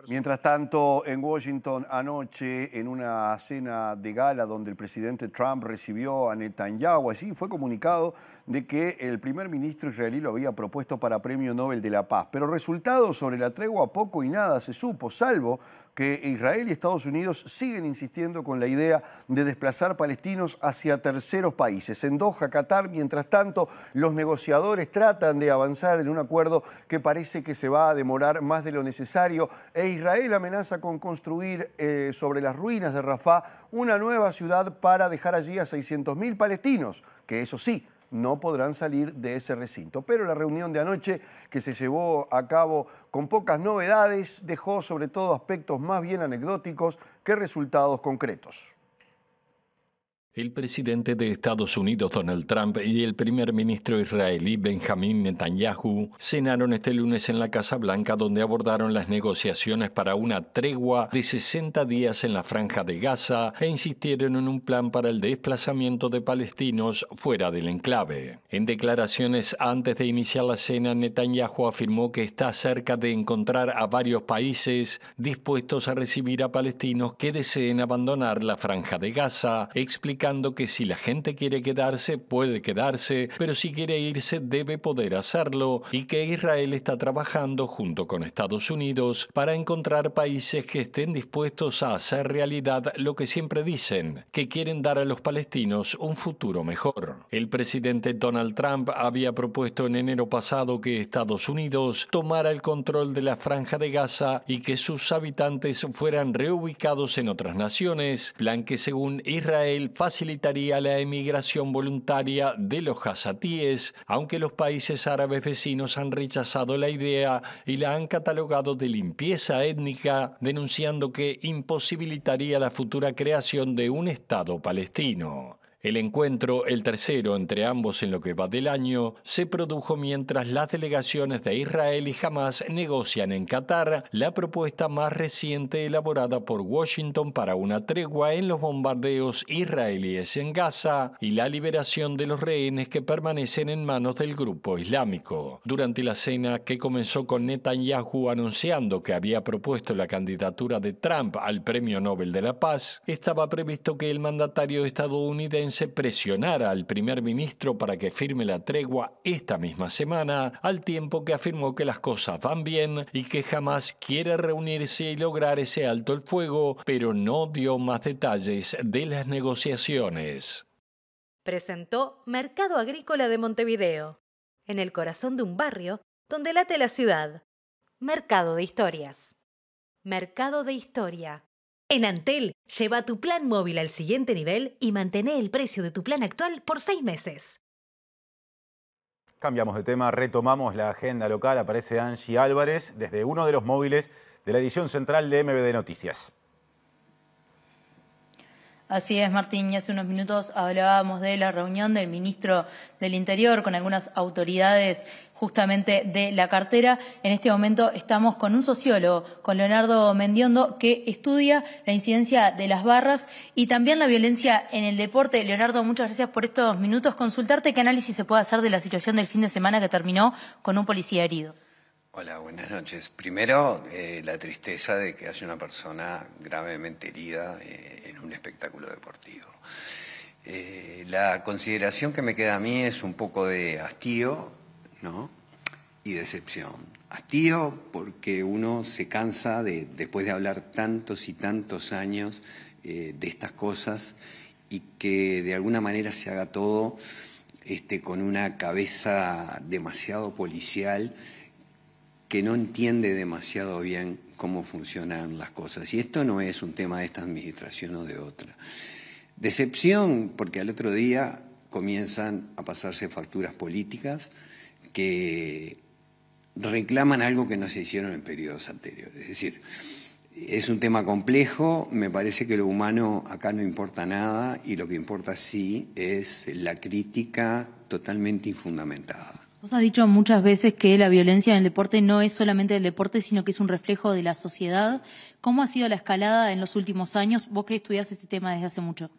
Mientras tanto, en Washington anoche, en una cena de gala donde el presidente Trump recibió a Netanyahu, allí fue comunicado de que el primer ministro israelí lo había propuesto para Premio Nobel de la Paz. Pero resultados sobre la tregua poco y nada se supo, salvo que Israel y Estados Unidos siguen insistiendo con la idea de desplazar palestinos hacia terceros países. En Doha, Qatar, mientras tanto, los negociadores tratan de avanzar en un acuerdo que parece que se va a demorar más de lo necesario, e Israel amenaza con construir sobre las ruinas de Rafah una nueva ciudad para dejar allí a 600.000 palestinos, que eso sí, no podrán salir de ese recinto. Pero la reunión de anoche, que se llevó a cabo con pocas novedades, dejó sobre todo aspectos más bien anecdóticos que resultados concretos. El presidente de Estados Unidos, Donald Trump, y el primer ministro israelí, Benjamin Netanyahu, cenaron este lunes en la Casa Blanca, donde abordaron las negociaciones para una tregua de 60 días en la Franja de Gaza e insistieron en un plan para el desplazamiento de palestinos fuera del enclave. En declaraciones antes de iniciar la cena, Netanyahu afirmó que está cerca de encontrar a varios países dispuestos a recibir a palestinos que deseen abandonar la Franja de Gaza, explicando que si la gente quiere quedarse, puede quedarse, pero si quiere irse, debe poder hacerlo, y que Israel está trabajando junto con Estados Unidos para encontrar países que estén dispuestos a hacer realidad lo que siempre dicen, que quieren dar a los palestinos un futuro mejor. El presidente Donald Trump había propuesto en enero pasado que Estados Unidos tomara el control de la Franja de Gaza y que sus habitantes fueran reubicados en otras naciones, plan que según Israel facilitaría la emigración voluntaria de los gazatíes, aunque los países árabes vecinos han rechazado la idea y la han catalogado de limpieza étnica, denunciando que imposibilitaría la futura creación de un Estado palestino. El encuentro, el tercero entre ambos en lo que va del año, se produjo mientras las delegaciones de Israel y Hamás negocian en Qatar la propuesta más reciente elaborada por Washington para una tregua en los bombardeos israelíes en Gaza y la liberación de los rehenes que permanecen en manos del grupo islámico. Durante la cena, que comenzó con Netanyahu anunciando que había propuesto la candidatura de Trump al Premio Nobel de la Paz, estaba previsto que el mandatario estadounidense presionara al primer ministro para que firme la tregua esta misma semana, al tiempo que afirmó que las cosas van bien y que jamás quiere reunirse y lograr ese alto el fuego, pero no dio más detalles de las negociaciones. Presentó Mercado Agrícola de Montevideo, en el corazón de un barrio donde late la ciudad. Mercado de Historias. Mercado de Historia. En Antel, lleva tu plan móvil al siguiente nivel y mantén el precio de tu plan actual por 6 meses. Cambiamos de tema, retomamos la agenda local. Aparece Angie Álvarez desde uno de los móviles de la edición central de MBD Noticias. Así es, Martín, y hace unos minutos hablábamos de la reunión del ministro del Interior con algunas autoridades justamente de la cartera. En este momento estamos con un sociólogo, con Leonardo Mendiondo, que estudia la incidencia de las barras y también la violencia en el deporte. Leonardo, muchas gracias por estos minutos. Consultarte qué análisis se puede hacer de la situación del fin de semana que terminó con un policía herido. Hola, buenas noches. Primero, la tristeza de que haya una persona gravemente herida en un espectáculo deportivo. La consideración que me queda a mí es un poco de hastío, ¿no? Y decepción. Hastío porque uno se cansa después de hablar tantos y tantos años de estas cosas y que de alguna manera se haga todo con una cabeza demasiado policial que no entiende demasiado bien cómo funcionan las cosas. Y esto no es un tema de esta administración o de otra. Decepción, porque al otro día comienzan a pasarse facturas políticas que reclaman algo que no se hicieron en periodos anteriores. Es decir, es un tema complejo, me parece que lo humano acá no importa nada y lo que importa sí es la crítica totalmente infundamentada. Vos has dicho muchas veces que la violencia en el deporte no es solamente del deporte, sino que es un reflejo de la sociedad. ¿Cómo ha sido la escalada en los últimos años? Vos que estudiás este tema desde hace mucho.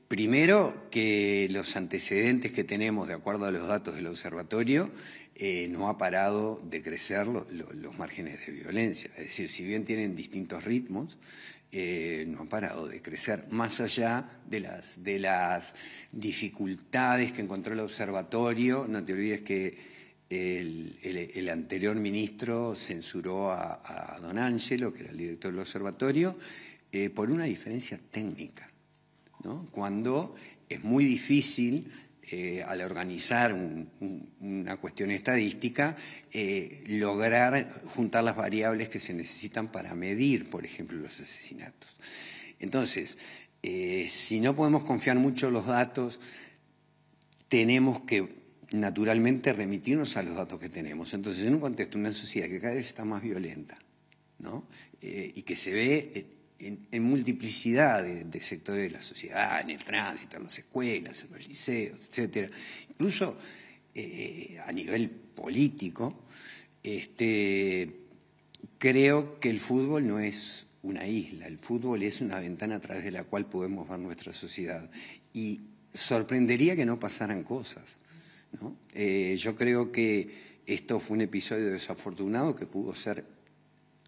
Primero, que los antecedentes que tenemos, de acuerdo a los datos del observatorio, no ha parado de crecer los márgenes de violencia. Es decir, si bien tienen distintos ritmos, no ha parado de crecer, más allá de las dificultades que encontró el observatorio. No te olvides que el anterior ministro censuró a don Ángelo, que era el director del observatorio, por una diferencia técnica, ¿no? Cuando es muy difícil, al organizar una cuestión estadística, lograr juntar las variables que se necesitan para medir, por ejemplo, los asesinatos. Entonces, si no podemos confiar mucho en los datos, tenemos que naturalmente remitirnos a los datos que tenemos. Entonces, en un contexto, una sociedad que cada vez está más violenta, ¿no? Y que se ve en multiplicidad de sectores de la sociedad, en el tránsito, en las escuelas, en los liceos, etcétera. Incluso a nivel político, creo que el fútbol no es una isla, el fútbol es una ventana a través de la cual podemos ver nuestra sociedad. Y sorprendería que no pasaran cosas, ¿no? Yo creo que esto fue un episodio desafortunado que pudo ser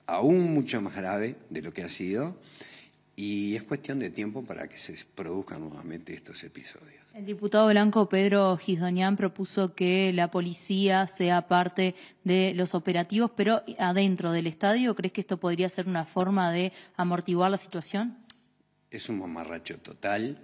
aún mucho más grave de lo que ha sido, y es cuestión de tiempo para que se produzcan nuevamente estos episodios. El diputado blanco Pedro Gisdonian propuso que la policía sea parte de los operativos, pero adentro del estadio. ¿Crees que esto podría ser una forma de amortiguar la situación? Es un mamarracho total,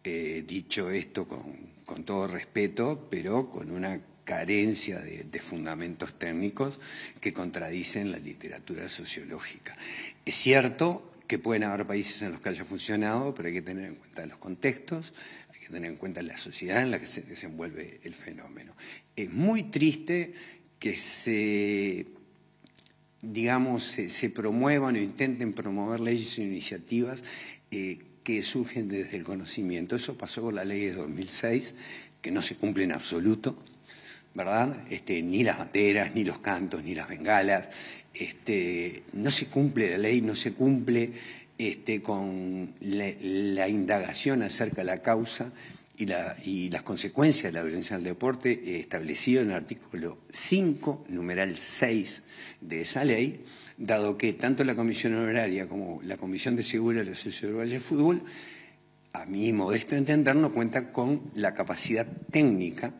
dicho esto con todo respeto, pero con una carencia de fundamentos técnicos que contradicen la literatura sociológica. Es cierto que pueden haber países en los que haya funcionado, pero hay que tener en cuenta los contextos, hay que tener en cuenta la sociedad en la que se desenvuelve el fenómeno. Es muy triste que se promuevan o intenten promover leyes e iniciativas que surgen desde el conocimiento. Eso pasó con la ley de 2006, que no se cumple en absoluto, ¿verdad? Ni las banderas, ni los cantos, ni las bengalas. No se cumple la ley, no se cumple con la indagación acerca de la causa y las consecuencias de la violencia en el deporte establecido en el artículo 5, numeral 6 de esa ley, dado que tanto la Comisión Honoraria como la Comisión de Seguridad de la Asociación Uruguaya de Fútbol, a mi modesto entender, no cuentan con la capacidad técnica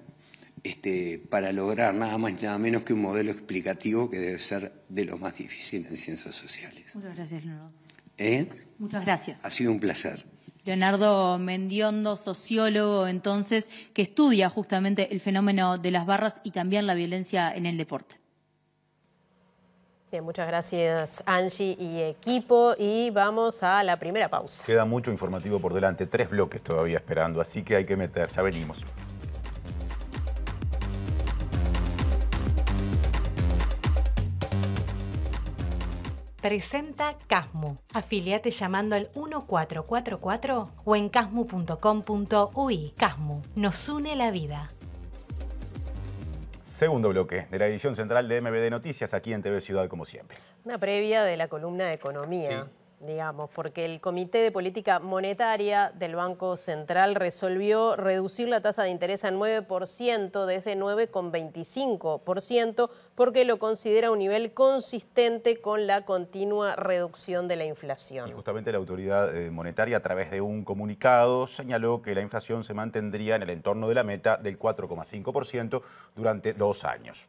para lograr nada más y nada menos que un modelo explicativo que debe ser de lo más difícil en ciencias sociales. Muchas gracias, Leonardo. Muchas gracias. Ha sido un placer. Leonardo Mendiondo, sociólogo, entonces, que estudia justamente el fenómeno de las barras y también la violencia en el deporte. Bien, muchas gracias, Angie y equipo. Y vamos a la primera pausa. Queda mucho informativo por delante, 3 bloques todavía esperando, así que hay que meter. Ya venimos. Presenta Casmu. Afiliate llamando al 1444 o en casmu.com.uy. Casmu. Nos une la vida. Segundo bloque de la edición central de MBD Noticias, aquí en TV Ciudad, como siempre. Una previa de la columna de Economía, digamos, porque el Comité de Política Monetaria del Banco Central resolvió reducir la tasa de interés a 9% desde 9,25%, porque lo considera un nivel consistente con la continua reducción de la inflación. Y justamente la autoridad monetaria, a través de un comunicado, señaló que la inflación se mantendría en el entorno de la meta del 4,5% durante 2 años.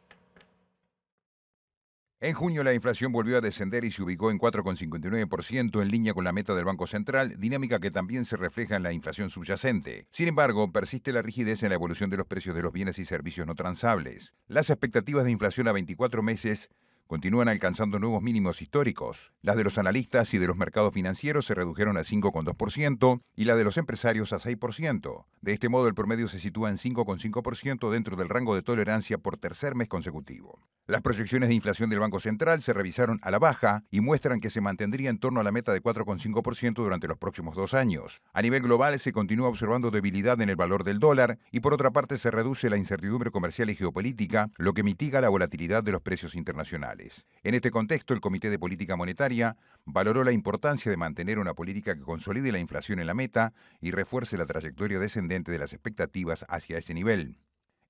En junio la inflación volvió a descender y se ubicó en 4,59%, en línea con la meta del Banco Central, dinámica que también se refleja en la inflación subyacente. Sin embargo, persiste la rigidez en la evolución de los precios de los bienes y servicios no transables. Las expectativas de inflación a 24 meses continúan alcanzando nuevos mínimos históricos. Las de los analistas y de los mercados financieros se redujeron a 5,2% y la de los empresarios a 6%. De este modo, el promedio se sitúa en 5,5% dentro del rango de tolerancia por tercer mes consecutivo. Las proyecciones de inflación del Banco Central se revisaron a la baja y muestran que se mantendría en torno a la meta de 4,5% durante los próximos 2 años. A nivel global se continúa observando debilidad en el valor del dólar y por otra parte se reduce la incertidumbre comercial y geopolítica, lo que mitiga la volatilidad de los precios internacionales. En este contexto, el Comité de Política Monetaria valoró la importancia de mantener una política que consolide la inflación en la meta y refuerce la trayectoria descendente de las expectativas hacia ese nivel.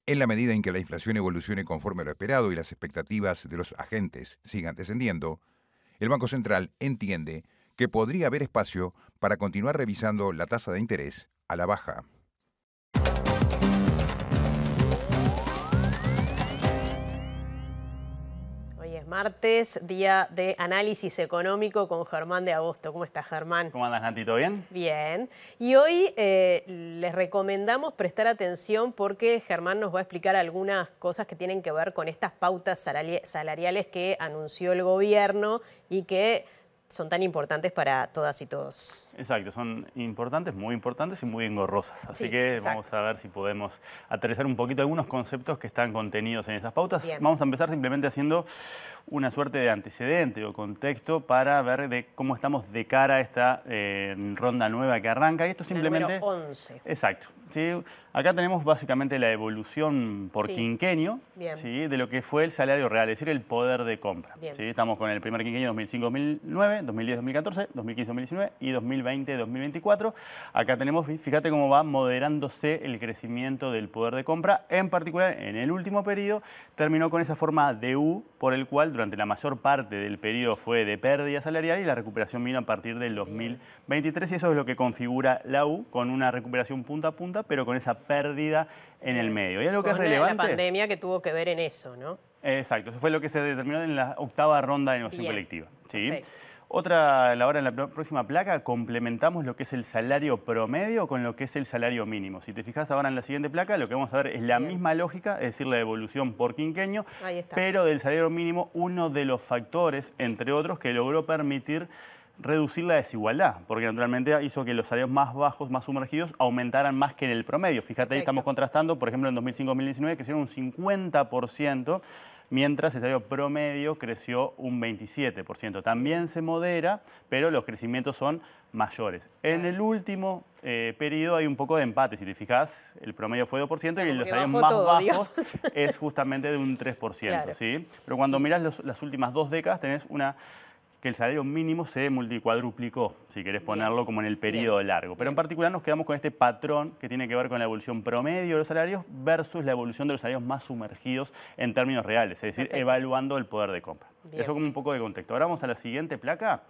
En la medida en que la inflación evolucione conforme a lo esperado y las expectativas de los agentes sigan descendiendo, el Banco Central entiende que podría haber espacio para continuar revisando la tasa de interés a la baja. Hoy es martes, día de análisis económico con Germán de Agosto. ¿Cómo estás, Germán? ¿Cómo andas, Nati? ¿Todo bien? Bien. Y hoy les recomendamos prestar atención porque Germán nos va a explicar algunas cosas que tienen que ver con estas pautas salariales que anunció el gobierno y que son tan importantes para todas y todos. Exacto, son importantes, muy importantes y muy engorrosas. Así que exacto. Vamos a ver si podemos aterrizar un poquito algunos conceptos que están contenidos en esas pautas. Bien. Vamos a empezar simplemente haciendo una suerte de antecedente o contexto para ver de cómo estamos de cara a esta ronda nueva que arranca. Y esto simplemente... Número 11. Exacto. ¿Sí? Acá tenemos básicamente la evolución por quinquenio, ¿sí? De lo que fue el salario real, es decir, el poder de compra. ¿Sí? Estamos con el primer quinquenio 2005-2009, 2010-2014, 2015-2019 y 2020-2024. Acá tenemos, fíjate cómo va moderándose el crecimiento del poder de compra. En particular, en el último periodo, terminó con esa forma de U, por el cual durante la mayor parte del periodo fue de pérdida salarial y la recuperación vino a partir del 2023. Y eso es lo que configura la U, con una recuperación punta a punta, pero con esa pérdida en el medio. ¿Y algo que es relevante? La pandemia que tuvo que ver en eso, ¿no? Exacto, eso fue lo que se determinó en la octava ronda de negociación colectiva. ¿Sí? Perfecto. Ahora en la próxima placa complementamos lo que es el salario promedio con lo que es el salario mínimo. Si te fijas ahora en la siguiente placa, lo que vamos a ver es la misma lógica, es decir, la evolución por quinquenio, pero del salario mínimo uno de los factores, entre otros, que logró permitir reducir la desigualdad, porque naturalmente hizo que los salarios más bajos, más sumergidos, aumentaran más que en el promedio. Fíjate, ahí estamos contrastando, por ejemplo, en 2005-2019 crecieron un 50%, mientras el salario promedio creció un 27%. También se modera, pero los crecimientos son mayores. En el último periodo hay un poco de empate. Si te fijas, el promedio fue 2% y los salarios más bajos es justamente de un 3%. Claro. ¿Sí? Pero cuando mirás las últimas 2 décadas tenés que el salario mínimo se multicuadruplicó, si querés ponerlo como en el periodo largo. Pero en particular nos quedamos con este patrón que tiene que ver con la evolución promedio de los salarios versus la evolución de los salarios más sumergidos en términos reales, es decir, evaluando el poder de compra. Eso como un poco de contexto. Ahora vamos a la siguiente placa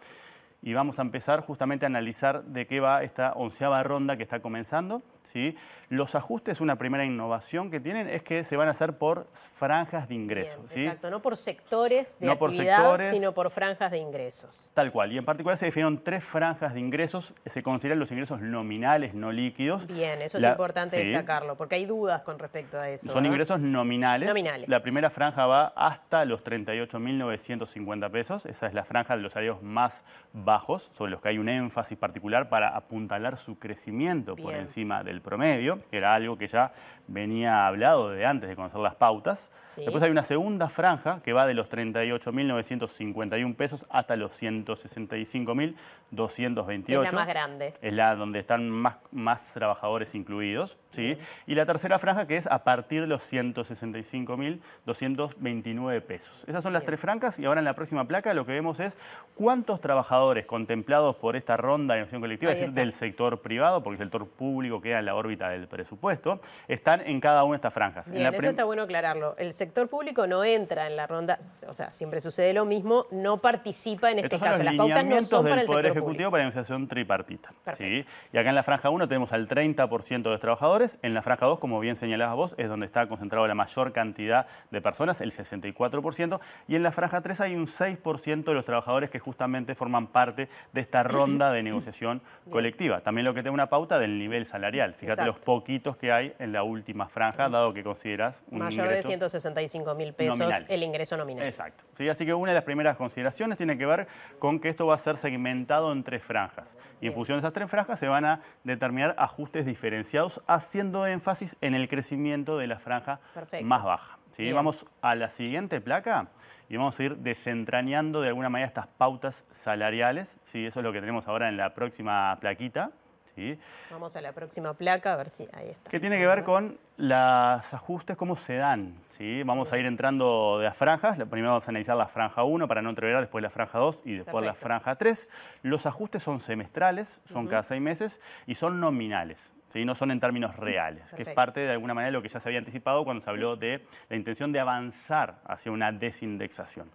y vamos a empezar justamente a analizar de qué va esta 11ª ronda que está comenzando. ¿Sí? Los ajustes, una primera innovación que tienen es que se van a hacer por franjas de ingresos. ¿Sí? Exacto, no por sectores de actividad, sino por franjas de ingresos. Tal cual, y en particular se definieron 3 franjas de ingresos, se consideran los ingresos nominales, no líquidos. Bien, eso es importante destacarlo, porque hay dudas con respecto a eso. Son ingresos nominales. Nominales. La primera franja va hasta los 38.950 pesos, esa es la franja de los salarios más bajos, sobre los que hay un énfasis particular para apuntalar su crecimiento por encima del promedio, que era algo que ya venía hablado de antes de conocer las pautas. Después hay una segunda franja que va de los 38.951 pesos hasta los 165.228. Es la más grande. Es la donde están más trabajadores incluidos. ¿Sí? Y la tercera franja que es a partir de los 165.229 pesos. Esas son las 3 franjas y ahora en la próxima placa lo que vemos es cuántos trabajadores contemplados por esta ronda de negociación colectiva, es decir, del sector privado, porque el sector público queda en la órbita del presupuesto, están en cada una de estas franjas. Bien, eso está bueno aclararlo. El sector público no entra en la ronda, o sea, siempre sucede lo mismo, no participa en este caso. Las pautas no son para el sector público. Del Poder Ejecutivo para la negociación tripartita. ¿Sí? Y acá en la franja 1 tenemos al 30% de los trabajadores, en la franja 2, como bien señalabas vos, es donde está concentrado la mayor cantidad de personas, el 64%, y en la franja 3 hay un 6% de los trabajadores que justamente forman parte de esta ronda de negociación colectiva. También lo que tengo una pauta del nivel salarial. Fíjate los poquitos que hay en la última franja, dado que consideras un mayor ingreso de 165.000 pesos nominal. El ingreso nominal. Exacto. ¿Sí? Así que una de las primeras consideraciones tiene que ver con que esto va a ser segmentado en 3 franjas. Y en función de esas 3 franjas se van a determinar ajustes diferenciados, haciendo énfasis en el crecimiento de la franja más baja. ¿Sí? Vamos a la siguiente placa y vamos a ir desentrañando de alguna manera estas pautas salariales. ¿Sí? Eso es lo que tenemos ahora en la próxima plaquita. ¿Sí? Vamos a la próxima placa, a ver si ahí está. Que tiene que ver con los ajustes, cómo se dan. ¿Sí? Vamos a ir entrando de las franjas. Primero vamos a analizar la franja 1 para no entrever, después la franja 2 y después la franja 3. Los ajustes son semestrales, son cada 6 meses y son nominales. ¿Sí? No son en términos reales, que es parte de alguna manera de lo que ya se había anticipado cuando se habló de la intención de avanzar hacia una desindexación.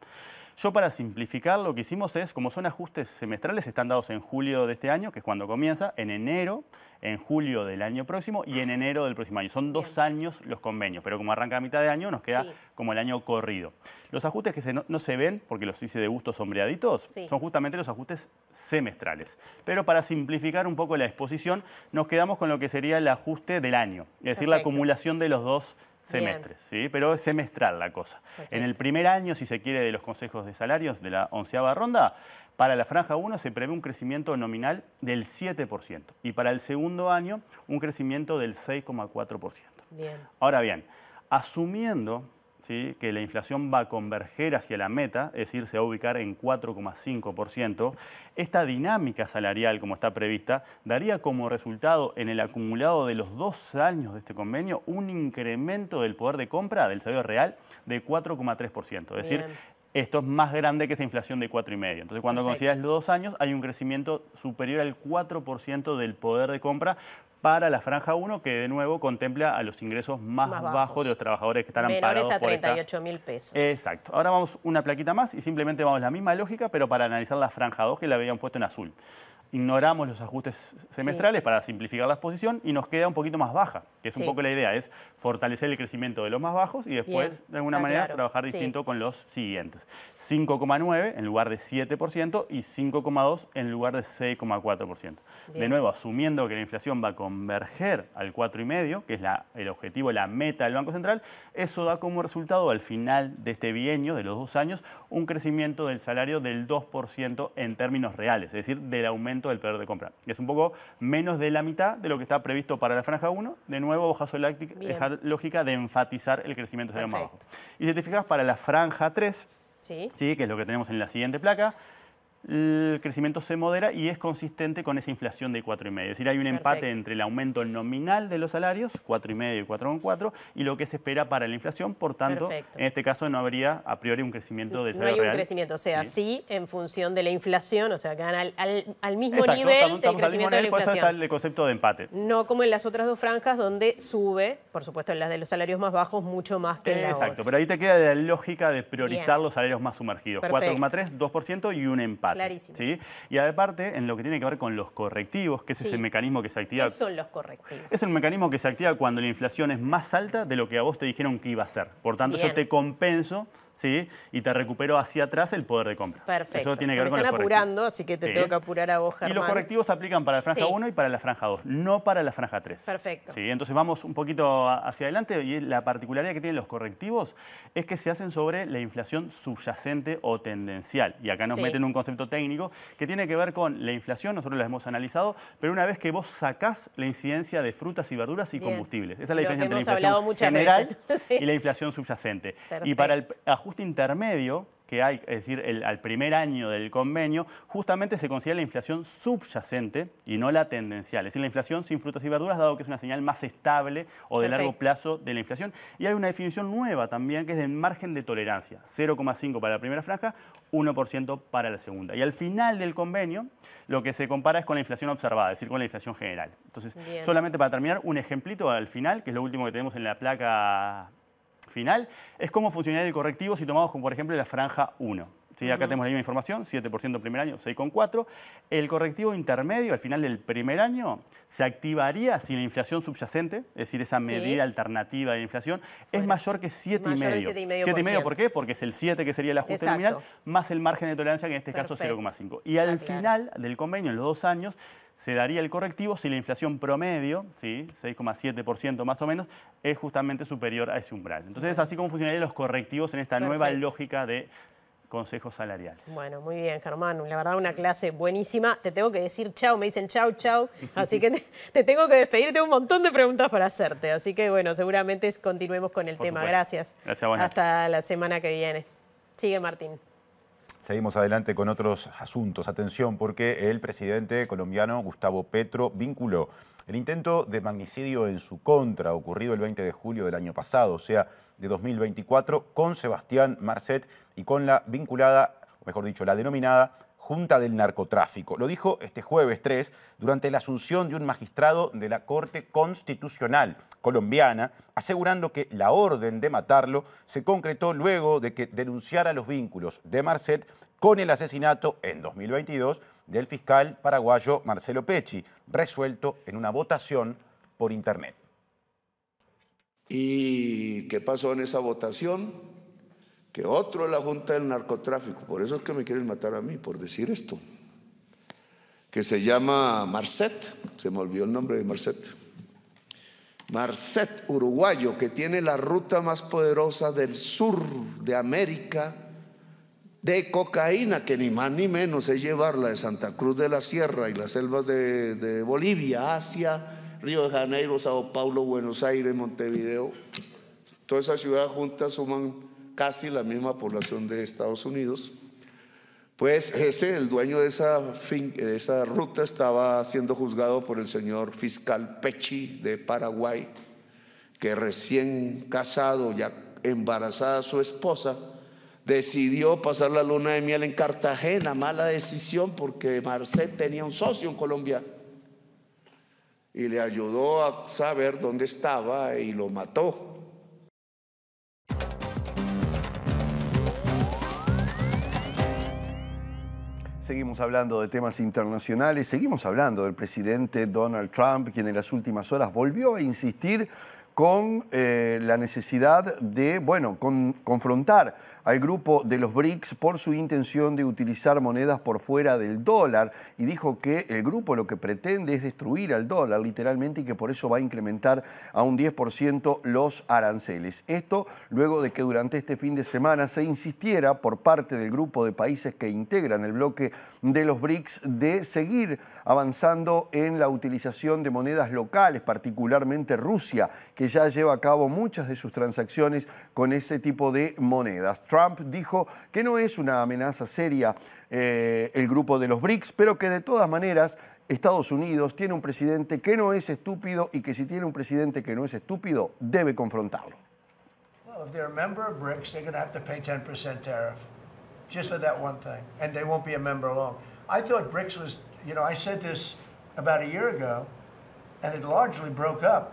Yo, para simplificar, lo que hicimos es, como son ajustes semestrales, están dados en julio de este año, que es cuando comienza, en enero, en julio del año próximo y en enero del próximo año. Son 2 años los convenios, pero como arranca a mitad de año, nos queda como el año corrido. Los ajustes que no se ven, porque los hice de gusto sombreaditos, son justamente los ajustes semestrales. Pero para simplificar un poco la exposición, nos quedamos con lo que sería el ajuste del año, es decir, la acumulación de los 2 semestres, ¿sí? Pero es semestral la cosa. En el primer año, si se quiere, de los consejos de salarios de la 11ª ronda, para la franja 1 se prevé un crecimiento nominal del 7% y para el segundo año un crecimiento del 6,4%. Ahora bien, asumiendo, ¿sí?, que la inflación va a converger hacia la meta, es decir, se va a ubicar en 4,5%, esta dinámica salarial, como está prevista, daría como resultado en el acumulado de los 2 años de este convenio un incremento del poder de compra del salario real de 4,3%. Es decir, esto es más grande que esa inflación de 4,5%. Entonces, cuando consideras los 2 años, hay un crecimiento superior al 4% del poder de compra para la franja 1, que de nuevo contempla a los ingresos más bajos de los trabajadores que están amparados por menores a 38.000 pesos. Exacto. Ahora vamos una plaquita más y simplemente vamos la misma lógica, pero para analizar la franja 2, que la habían puesto en azul. Ignoramos los ajustes semestrales para simplificar la exposición y nos queda un poquito más baja, que es un poco la idea, es fortalecer el crecimiento de los más bajos y después, de alguna manera, trabajar distinto con los siguientes. 5,9 en lugar de 7% y 5,2 en lugar de 6,4%. De nuevo, asumiendo que la inflación va a converger al 4,5, que es el objetivo, la meta del Banco Central, eso da como resultado, al final de este bienio, de los 2 años, un crecimiento del salario del 2% en términos reales, es decir, del aumento del poder de compra. Es un poco menos de la mitad de lo que está previsto para la franja 1. De nuevo, bajo esa lógica de enfatizar el crecimiento de más bajo. Y si te fijas, para la franja 3, ¿sí?, que es lo que tenemos en la siguiente placa, el crecimiento se modera y es consistente con esa inflación de 4,5. Es decir, hay un empate entre el aumento nominal de los salarios, 4,5 y 4,4, y lo que se espera para la inflación. Por tanto, en este caso no habría a priori un crecimiento del salario real. No hay un crecimiento, o sea, sí en función de la inflación, o sea, quedan al mismo nivel del crecimiento de la inflación. Por eso está el concepto de empate. No como en las otras 2 franjas donde sube, por supuesto, en las de los salarios más bajos, mucho más que en la otra. Pero ahí te queda la lógica de priorizar los salarios más sumergidos. 4,3, 2% y un empate. Clarísimo. ¿Sí? Y aparte, en lo que tiene que ver con los correctivos, que es ese mecanismo que se activa. ¿Qué son los correctivos? Es el mecanismo que se activa cuando la inflación es más alta de lo que a vos te dijeron que iba a ser. Por tanto, yo te compenso, ¿sí?, y te recupero hacia atrás el poder de compra. Perfecto. Eso tiene que ver con los correctivos. Están apurando, así que te tengo que apurar a vos, Germán. Y los correctivos se aplican para la franja 1 y para la franja 2, no para la franja 3. Perfecto. ¿Sí? Entonces vamos un poquito hacia adelante y la particularidad que tienen los correctivos es que se hacen sobre la inflación subyacente o tendencial. Y acá nos meten un concepto técnico que tiene que ver con la inflación, nosotros la hemos analizado, pero una vez que vos sacás la incidencia de frutas y verduras y combustibles. Esa es la diferencia entre la inflación general y la inflación subyacente. Y para el ajuste intermedio, que hay, es decir, al primer año del convenio, justamente se considera la inflación subyacente y no la tendencial. Es decir, la inflación sin frutas y verduras, dado que es una señal más estable o de largo plazo de la inflación. Y hay una definición nueva también, que es del margen de tolerancia. 0,5 para la primera franja, 1% para la segunda. Y al final del convenio, lo que se compara es con la inflación observada, es decir, con la inflación general. Entonces, solamente para terminar, un ejemplito al final, que es lo último que tenemos en la placa final, es cómo funcionaría el correctivo si tomamos como, por ejemplo, la franja 1. ¿Sí? Acá tenemos la misma información, 7% el primer año, 6,4%. El correctivo intermedio, al final del primer año, se activaría si la inflación subyacente, es decir, esa medida alternativa de la inflación, es mayor que 7,5%. 7,5%, ¿por qué? Porque es el 7 que sería el ajuste nominal, más el margen de tolerancia, que en este caso es 0,5%. Y al final del convenio, en los 2 años, se daría el correctivo si la inflación promedio, ¿sí? 6,7% más o menos, es justamente superior a ese umbral. Entonces, es así como funcionarían los correctivos en esta nueva lógica de consejos salariales. Bueno, muy bien, Germán. La verdad, una clase buenísima. Te tengo que decir chau, me dicen chau, chau. Así que te tengo que despedir. Tengo un montón de preguntas para hacerte. Así que, bueno, seguramente continuemos con el tema. Gracias. Gracias, buenas. Hasta la semana que viene. Sigue, Martín. Seguimos adelante con otros asuntos. Atención, porque el presidente colombiano Gustavo Petro vinculó el intento de magnicidio en su contra, ocurrido el 20 de julio del año pasado, o sea, de 2024, con Sebastián Marcet y con la vinculada, o mejor dicho, la denominada Junta del Narcotráfico. Lo dijo este jueves 3 durante la asunción de un magistrado de la Corte Constitucional colombiana, asegurando que la orden de matarlo se concretó luego de que denunciara los vínculos de Marcet con el asesinato en 2022 del fiscal paraguayo Marcelo Pecci, resuelto en una votación por internet. ¿Y qué pasó en esa votación? Que otro de la Junta del Narcotráfico, por eso es que me quieren matar a mí, por decir esto, que se llama Marcet, se me olvidó el nombre de Marcet, Marcet, uruguayo, que tiene la ruta más poderosa del sur de América de cocaína, que ni más ni menos es llevarla de Santa Cruz de la Sierra y las selvas de Bolivia hacia Río de Janeiro, Sao Paulo, Buenos Aires, Montevideo. Todas esas ciudades juntas suman casi la misma población de Estados Unidos. Pues el dueño de esa ruta, estaba siendo juzgado por el señor fiscal Pecci de Paraguay, que recién casado, ya embarazada su esposa, decidió pasar la luna de miel en Cartagena. Mala decisión, porque Marcet tenía un socio en Colombia y le ayudó a saber dónde estaba y lo mató. Seguimos hablando de temas internacionales, seguimos hablando del presidente Donald Trump, quien en las últimas horas volvió a insistir con la necesidad de, confrontar al grupo de los BRICS por su intención de utilizar monedas por fuera del dólar, y dijo que el grupo lo que pretende es destruir al dólar literalmente, y que por eso va a incrementar a un 10% los aranceles. Esto luego de que durante este fin de semana se insistiera por parte del grupo de países que integran el bloque de los BRICS de seguir avanzando en la utilización de monedas locales, particularmente Rusia, que ya lleva a cabo muchas de sus transacciones con ese tipo de monedas. Trump dijo que no es una amenaza seria el grupo de los BRICS, pero que de todas maneras Estados Unidos tiene un presidente que no es estúpido, y que si tiene un presidente que no es estúpido, debe confrontarlo. Well, if they're a member of BRICS, they're going to have to pay 10% tariff, just for that one thing, and they won't be a member long. I thought BRICS was, I said this about a year ago, and it largely broke up.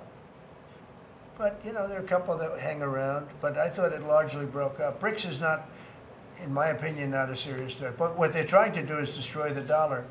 But, there are a couple that hang around, but I thought it largely broke up. BRICS is not, in my opinion, not a serious threat. But what they're trying to do is destroy the dollar.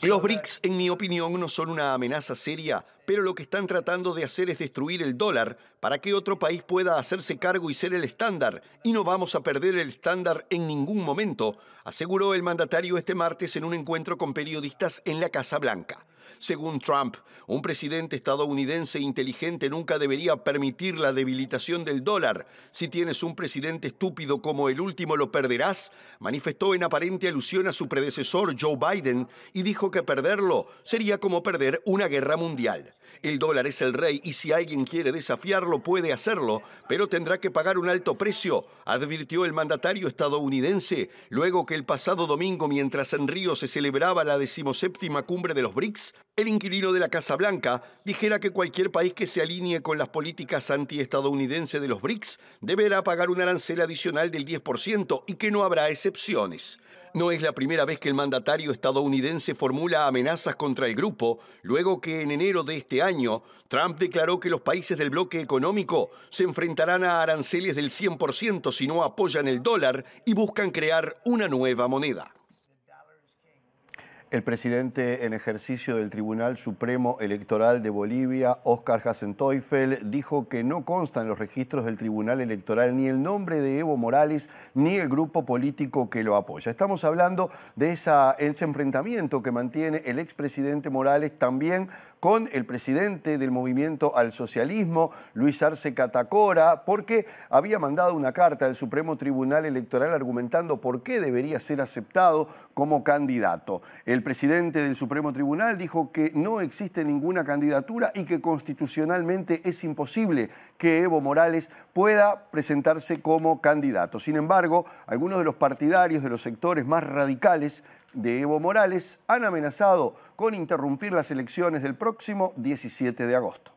Los BRICS, en mi opinión, no son una amenaza seria, pero lo que están tratando de hacer es destruir el dólar para que otro país pueda hacerse cargo y ser el estándar. Y no vamos a perder el estándar en ningún momento, aseguró el mandatario este martes en un encuentro con periodistas en la Casa Blanca. Según Trump, un presidente estadounidense inteligente nunca debería permitir la debilitación del dólar. Si tienes un presidente estúpido como el último, lo perderás, manifestó en aparente alusión a su predecesor Joe Biden, y dijo que perderlo sería como perder una guerra mundial. El dólar es el rey y si alguien quiere desafiarlo puede hacerlo, pero tendrá que pagar un alto precio, advirtió el mandatario estadounidense, luego que el pasado domingo, mientras en Río se celebraba la 17ª cumbre de los BRICS, el inquilino de la Casa Blanca dijera que cualquier país que se alinee con las políticas antiestadounidenses de los BRICS deberá pagar un arancel adicional del 10% y que no habrá excepciones. No es la primera vez que el mandatario estadounidense formula amenazas contra el grupo, luego que en enero de este año Trump declaró que los países del bloque económico se enfrentarán a aranceles del 100% si no apoyan el dólar y buscan crear una nueva moneda. El presidente en ejercicio del Tribunal Supremo Electoral de Bolivia, Óscar Hasenteufel, dijo que no consta en los registros del Tribunal Electoral ni el nombre de Evo Morales ni el grupo político que lo apoya. Estamos hablando de ese enfrentamiento que mantiene el expresidente Morales también con el presidente del Movimiento al Socialismo, Luis Arce Catacora, porque había mandado una carta al Supremo Tribunal Electoral argumentando por qué debería ser aceptado como candidato. El presidente del Supremo Tribunal dijo que no existe ninguna candidatura y que constitucionalmente es imposible que Evo Morales pueda presentarse como candidato. Sin embargo, algunos de los partidarios de los sectores más radicales de Evo Morales han amenazado con interrumpir las elecciones del próximo 17 de agosto.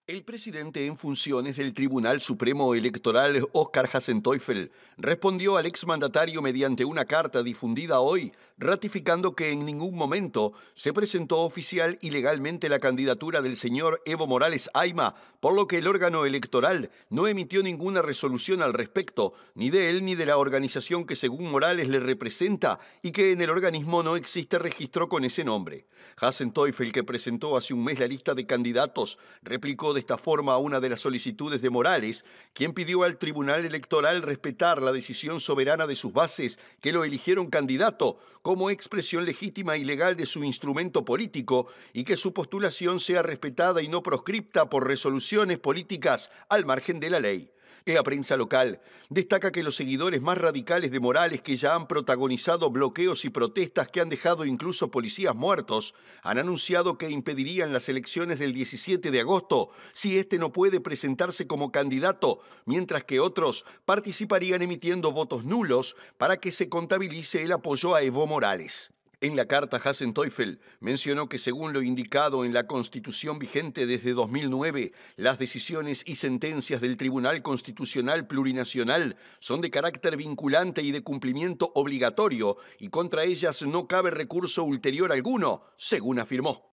El presidente en funciones del Tribunal Supremo Electoral, Óscar Hasenteufel, respondió al exmandatario mediante una carta difundida hoy, ratificando que en ningún momento se presentó oficial y legalmente la candidatura del señor Evo Morales Ayma, por lo que el órgano electoral no emitió ninguna resolución al respecto, ni de él ni de la organización que según Morales le representa, y que en el organismo no existe registro con ese nombre. Hasenteufel, que presentó hace un mes la lista de candidatos, replicó de esta forma a una de las solicitudes de Morales, quien pidió al Tribunal Electoral respetar la decisión soberana de sus bases que lo eligieron candidato como expresión legítima y legal de su instrumento político y que su postulación sea respetada y no proscripta por resoluciones políticas al margen de la ley. La prensa local destaca que los seguidores más radicales de Morales, que ya han protagonizado bloqueos y protestas que han dejado incluso policías muertos, han anunciado que impedirían las elecciones del 17 de agosto si este no puede presentarse como candidato, mientras que otros participarían emitiendo votos nulos para que se contabilice el apoyo a Evo Morales. En la carta, Hasenteufel mencionó que según lo indicado en la Constitución vigente desde 2009, las decisiones y sentencias del Tribunal Constitucional Plurinacional son de carácter vinculante y de cumplimiento obligatorio y contra ellas no cabe recurso ulterior alguno, según afirmó.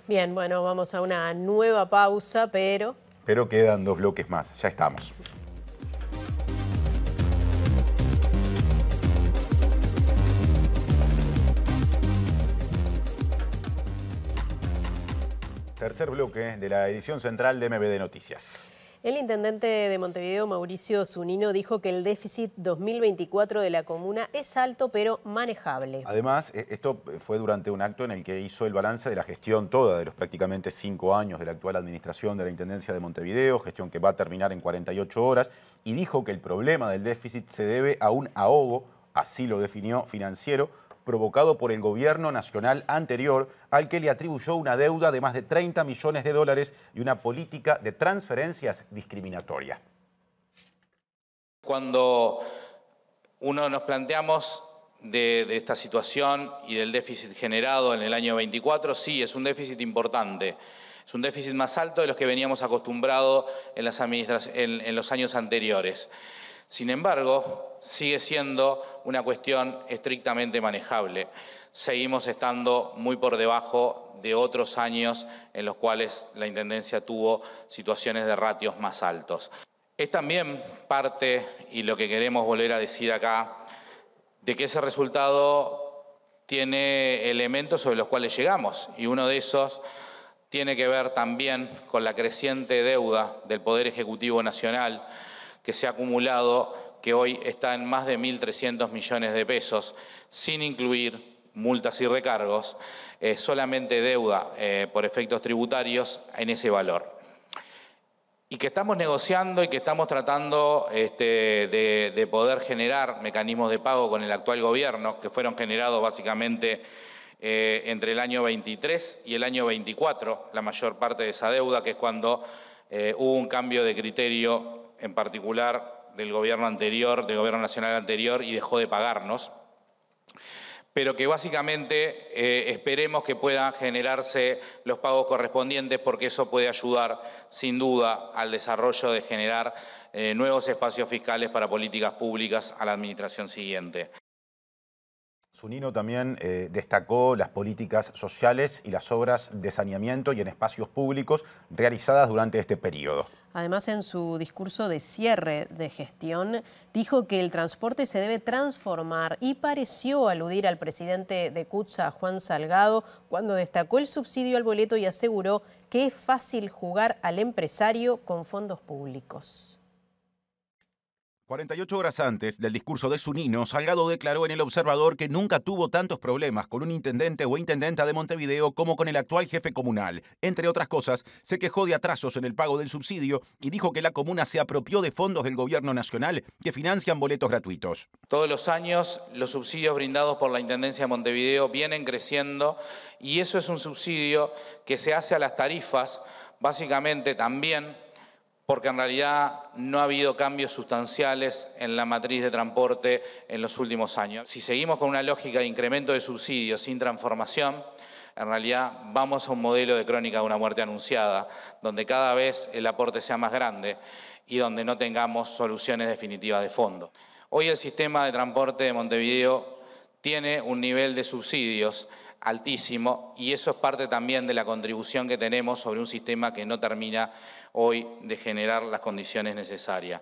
Bien, bueno, vamos a una nueva pausa, pero quedan 2 bloques más, ya estamos. Tercer bloque de la edición central de MBD Noticias. El intendente de Montevideo, Mauricio Zunino, dijo que el déficit 2024 de la comuna es alto pero manejable. Además, esto fue durante un acto en el que hizo el balance de la gestión toda de los prácticamente 5 años de la actual administración de la Intendencia de Montevideo, gestión que va a terminar en 48 horas, y dijo que el problema del déficit se debe a un ahogo, así lo definió, financiero, provocado por el gobierno nacional anterior, al que le atribuyó una deuda de más de 30 millones de dólares y una política de transferencias discriminatoria. Cuando nos planteamos de esta situación y del déficit generado en el año 24, sí, es un déficit importante. Es un déficit más alto de los que veníamos acostumbrados en los años anteriores. Sin embargo, sigue siendo una cuestión estrictamente manejable. Seguimos estando muy por debajo de otros años en los cuales la Intendencia tuvo situaciones de ratios más altos. Es también parte, y lo que queremos volver a decir acá, de que ese resultado tiene elementos sobre los cuales llegamos, y uno de esos tiene que ver también con la creciente deuda del Poder Ejecutivo Nacional, que se ha acumulado, que hoy está en más de 1.300 millones de pesos, sin incluir multas y recargos, solamente deuda por efectos tributarios en ese valor. Y que estamos negociando y que estamos tratando de poder generar mecanismos de pago con el actual gobierno, que fueron generados básicamente entre el año 23 y el año 24, la mayor parte de esa deuda, que es cuando hubo un cambio de criterio, en particular del gobierno anterior, del gobierno nacional anterior, y dejó de pagarnos. Pero que básicamente esperemos que puedan generarse los pagos correspondientes, porque eso puede ayudar sin duda al desarrollo de generar nuevos espacios fiscales para políticas públicas a la administración siguiente. Zunino también destacó las políticas sociales y las obras de saneamiento y en espacios públicos realizadas durante este periodo. Además, en su discurso de cierre de gestión, dijo que el transporte se debe transformar y pareció aludir al presidente de CUTSA, Juan Salgado, cuando destacó el subsidio al boleto y aseguró que es fácil jugar al empresario con fondos públicos. 48 horas antes del discurso de Zunino, Salgado declaró en El Observador que nunca tuvo tantos problemas con un intendente o intendenta de Montevideo como con el actual jefe comunal. Entre otras cosas, se quejó de atrasos en el pago del subsidio y dijo que la comuna se apropió de fondos del gobierno nacional que financian boletos gratuitos. Todos los años los subsidios brindados por la Intendencia de Montevideo vienen creciendo, y eso es un subsidio que se hace a las tarifas, básicamente también porque en realidad no ha habido cambios sustanciales en la matriz de transporte en los últimos años. Si seguimos con una lógica de incremento de subsidios sin transformación, en realidad vamos a un modelo de crónica de una muerte anunciada, donde cada vez el aporte sea más grande y donde no tengamos soluciones definitivas de fondo. Hoy el sistema de transporte de Montevideo tiene un nivel de subsidios altísimo, y eso es parte también de la contribución que tenemos sobre un sistema que no termina hoy de generar las condiciones necesarias.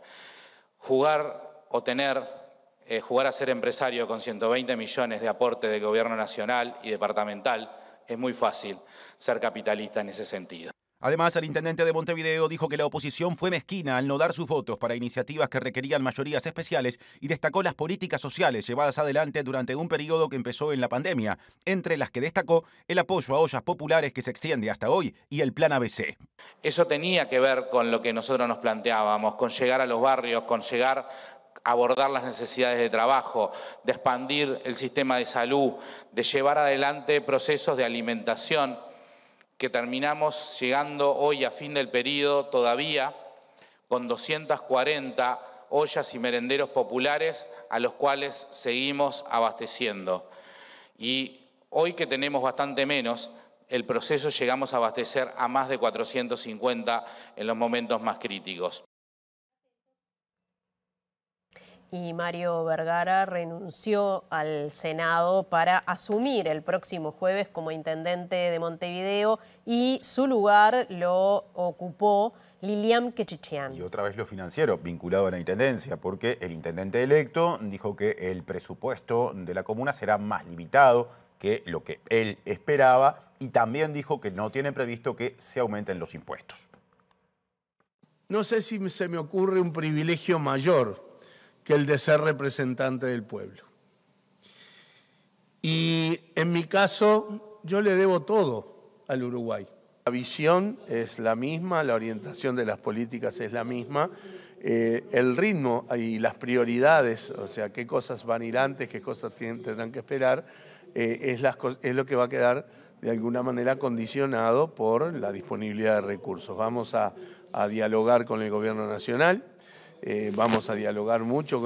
Jugar a ser empresario con 120 millones de aporte del gobierno nacional y departamental es muy fácil. Ser capitalista en ese sentido. Además, el intendente de Montevideo dijo que la oposición fue mezquina al no dar sus votos para iniciativas que requerían mayorías especiales y destacó las políticas sociales llevadas adelante durante un periodo que empezó en la pandemia, entre las que destacó el apoyo a ollas populares que se extiende hasta hoy y el Plan ABC. Eso tenía que ver con lo que nosotros nos planteábamos, con llegar a los barrios, con llegar a abordar las necesidades de trabajo, de expandir el sistema de salud, de llevar adelante procesos de alimentación, que terminamos llegando hoy a fin del periodo todavía con 240 ollas y merenderos populares a los cuales seguimos abasteciendo. Y hoy que tenemos bastante menos, el proceso llegamos a abastecer a más de 450 en los momentos más críticos. Y Mario Vergara renunció al Senado para asumir el próximo jueves como intendente de Montevideo, y su lugar lo ocupó Lilian Quechichian. Y otra vez lo financiero, vinculado a la intendencia, porque el intendente electo dijo que el presupuesto de la comuna será más limitado que lo que él esperaba, y también dijo que no tiene previsto que se aumenten los impuestos. No sé si se me ocurre un privilegio mayor que el de ser representante del pueblo. Y en mi caso, yo le debo todo al Uruguay. La visión es la misma, la orientación de las políticas es la misma, el ritmo y las prioridades, o sea, qué cosas van a ir antes, qué cosas tendrán que esperar, es lo que va a quedar de alguna manera condicionado por la disponibilidad de recursos. Vamos a dialogar con el gobierno nacional. Vamos a dialogar mucho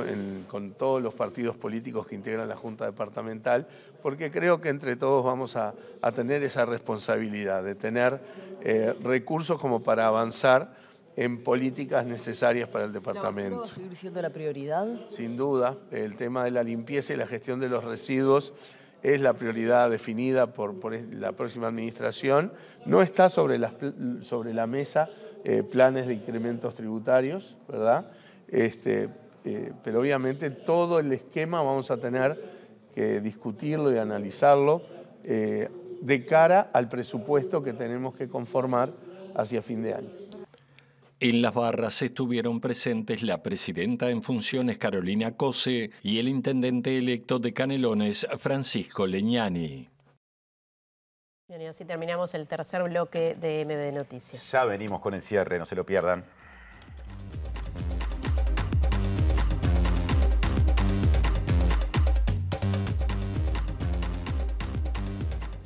con todos los partidos políticos que integran la Junta Departamental, porque creo que entre todos vamos a tener esa responsabilidad de tener recursos como para avanzar en políticas necesarias para el departamento. ¿Va a seguir siendo la prioridad? Sin duda, el tema de la limpieza y la gestión de los residuos es la prioridad definida por la próxima administración. No está sobre la mesa planes de incrementos tributarios, ¿verdad? Pero obviamente todo el esquema vamos a tener que discutirlo y analizarlo de cara al presupuesto que tenemos que conformar hacia fin de año. En las barras estuvieron presentes la presidenta en funciones Carolina Cose y el intendente electo de Canelones, Francisco Leñani. Bien, y así terminamos el tercer bloque de MB Noticias. Ya venimos con el cierre, no se lo pierdan.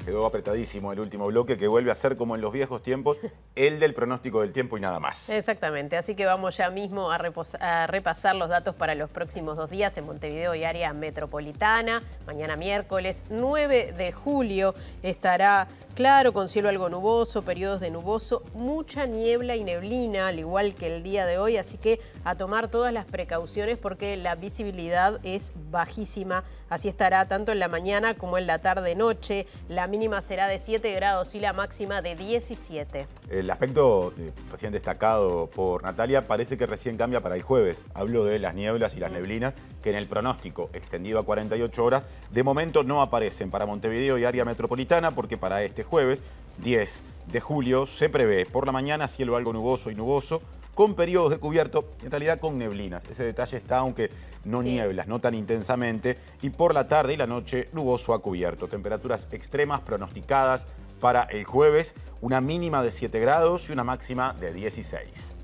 quedó apretadísimo el último bloque, que vuelve a ser como en los viejos tiempos, el del pronóstico del tiempo y nada más. Exactamente, así que vamos ya mismo a repasar los datos para los próximos 2 días en Montevideo y área metropolitana. Mañana miércoles 9 de julio estará claro, con cielo algo nuboso, periodos de nuboso, mucha niebla y neblina, al igual que el día de hoy, así que a tomar todas las precauciones porque la visibilidad es bajísima. Así estará tanto en la mañana como en la tarde-noche. La mínima será de 7 grados y la máxima de 17. El aspecto recién destacado por Natalia parece que recién cambia para el jueves. Hablo de las nieblas y las neblinas que en el pronóstico extendido a 48 horas de momento no aparecen para Montevideo y área metropolitana, porque para este jueves 10 de julio se prevé por la mañana cielo algo nuboso y nuboso, con periodos de cubierto, en realidad con neblinas. Ese detalle está, aunque no nieblas, no tan intensamente. Y por la tarde y la noche, nuboso a cubierto. Temperaturas extremas pronosticadas para el jueves, una mínima de 7 grados y una máxima de 16.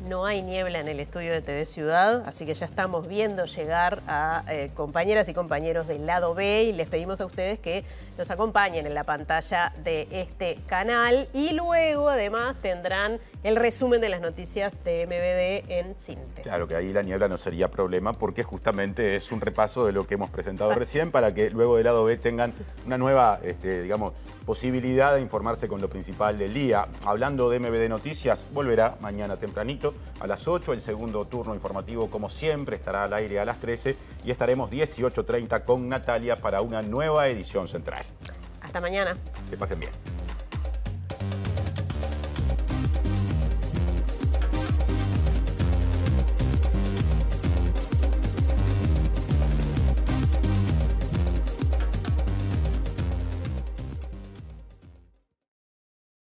No hay niebla en el estudio de TV Ciudad, así que ya estamos viendo llegar a compañeras y compañeros del lado B y les pedimos a ustedes que nos acompañen en la pantalla de este canal y luego además tendrán el resumen de las noticias de MBD en síntesis. Claro que ahí la niebla no sería problema porque justamente es un repaso de lo que hemos presentado recién para que luego del lado B tengan una nueva, digamos, posibilidad de informarse con lo principal del día. Hablando de MBD Noticias, volverá mañana tempranito a las 8, el segundo turno informativo como siempre estará al aire a las 13 y estaremos 18:30 con Natalia para una nueva edición central. Hasta mañana. Que pasen bien.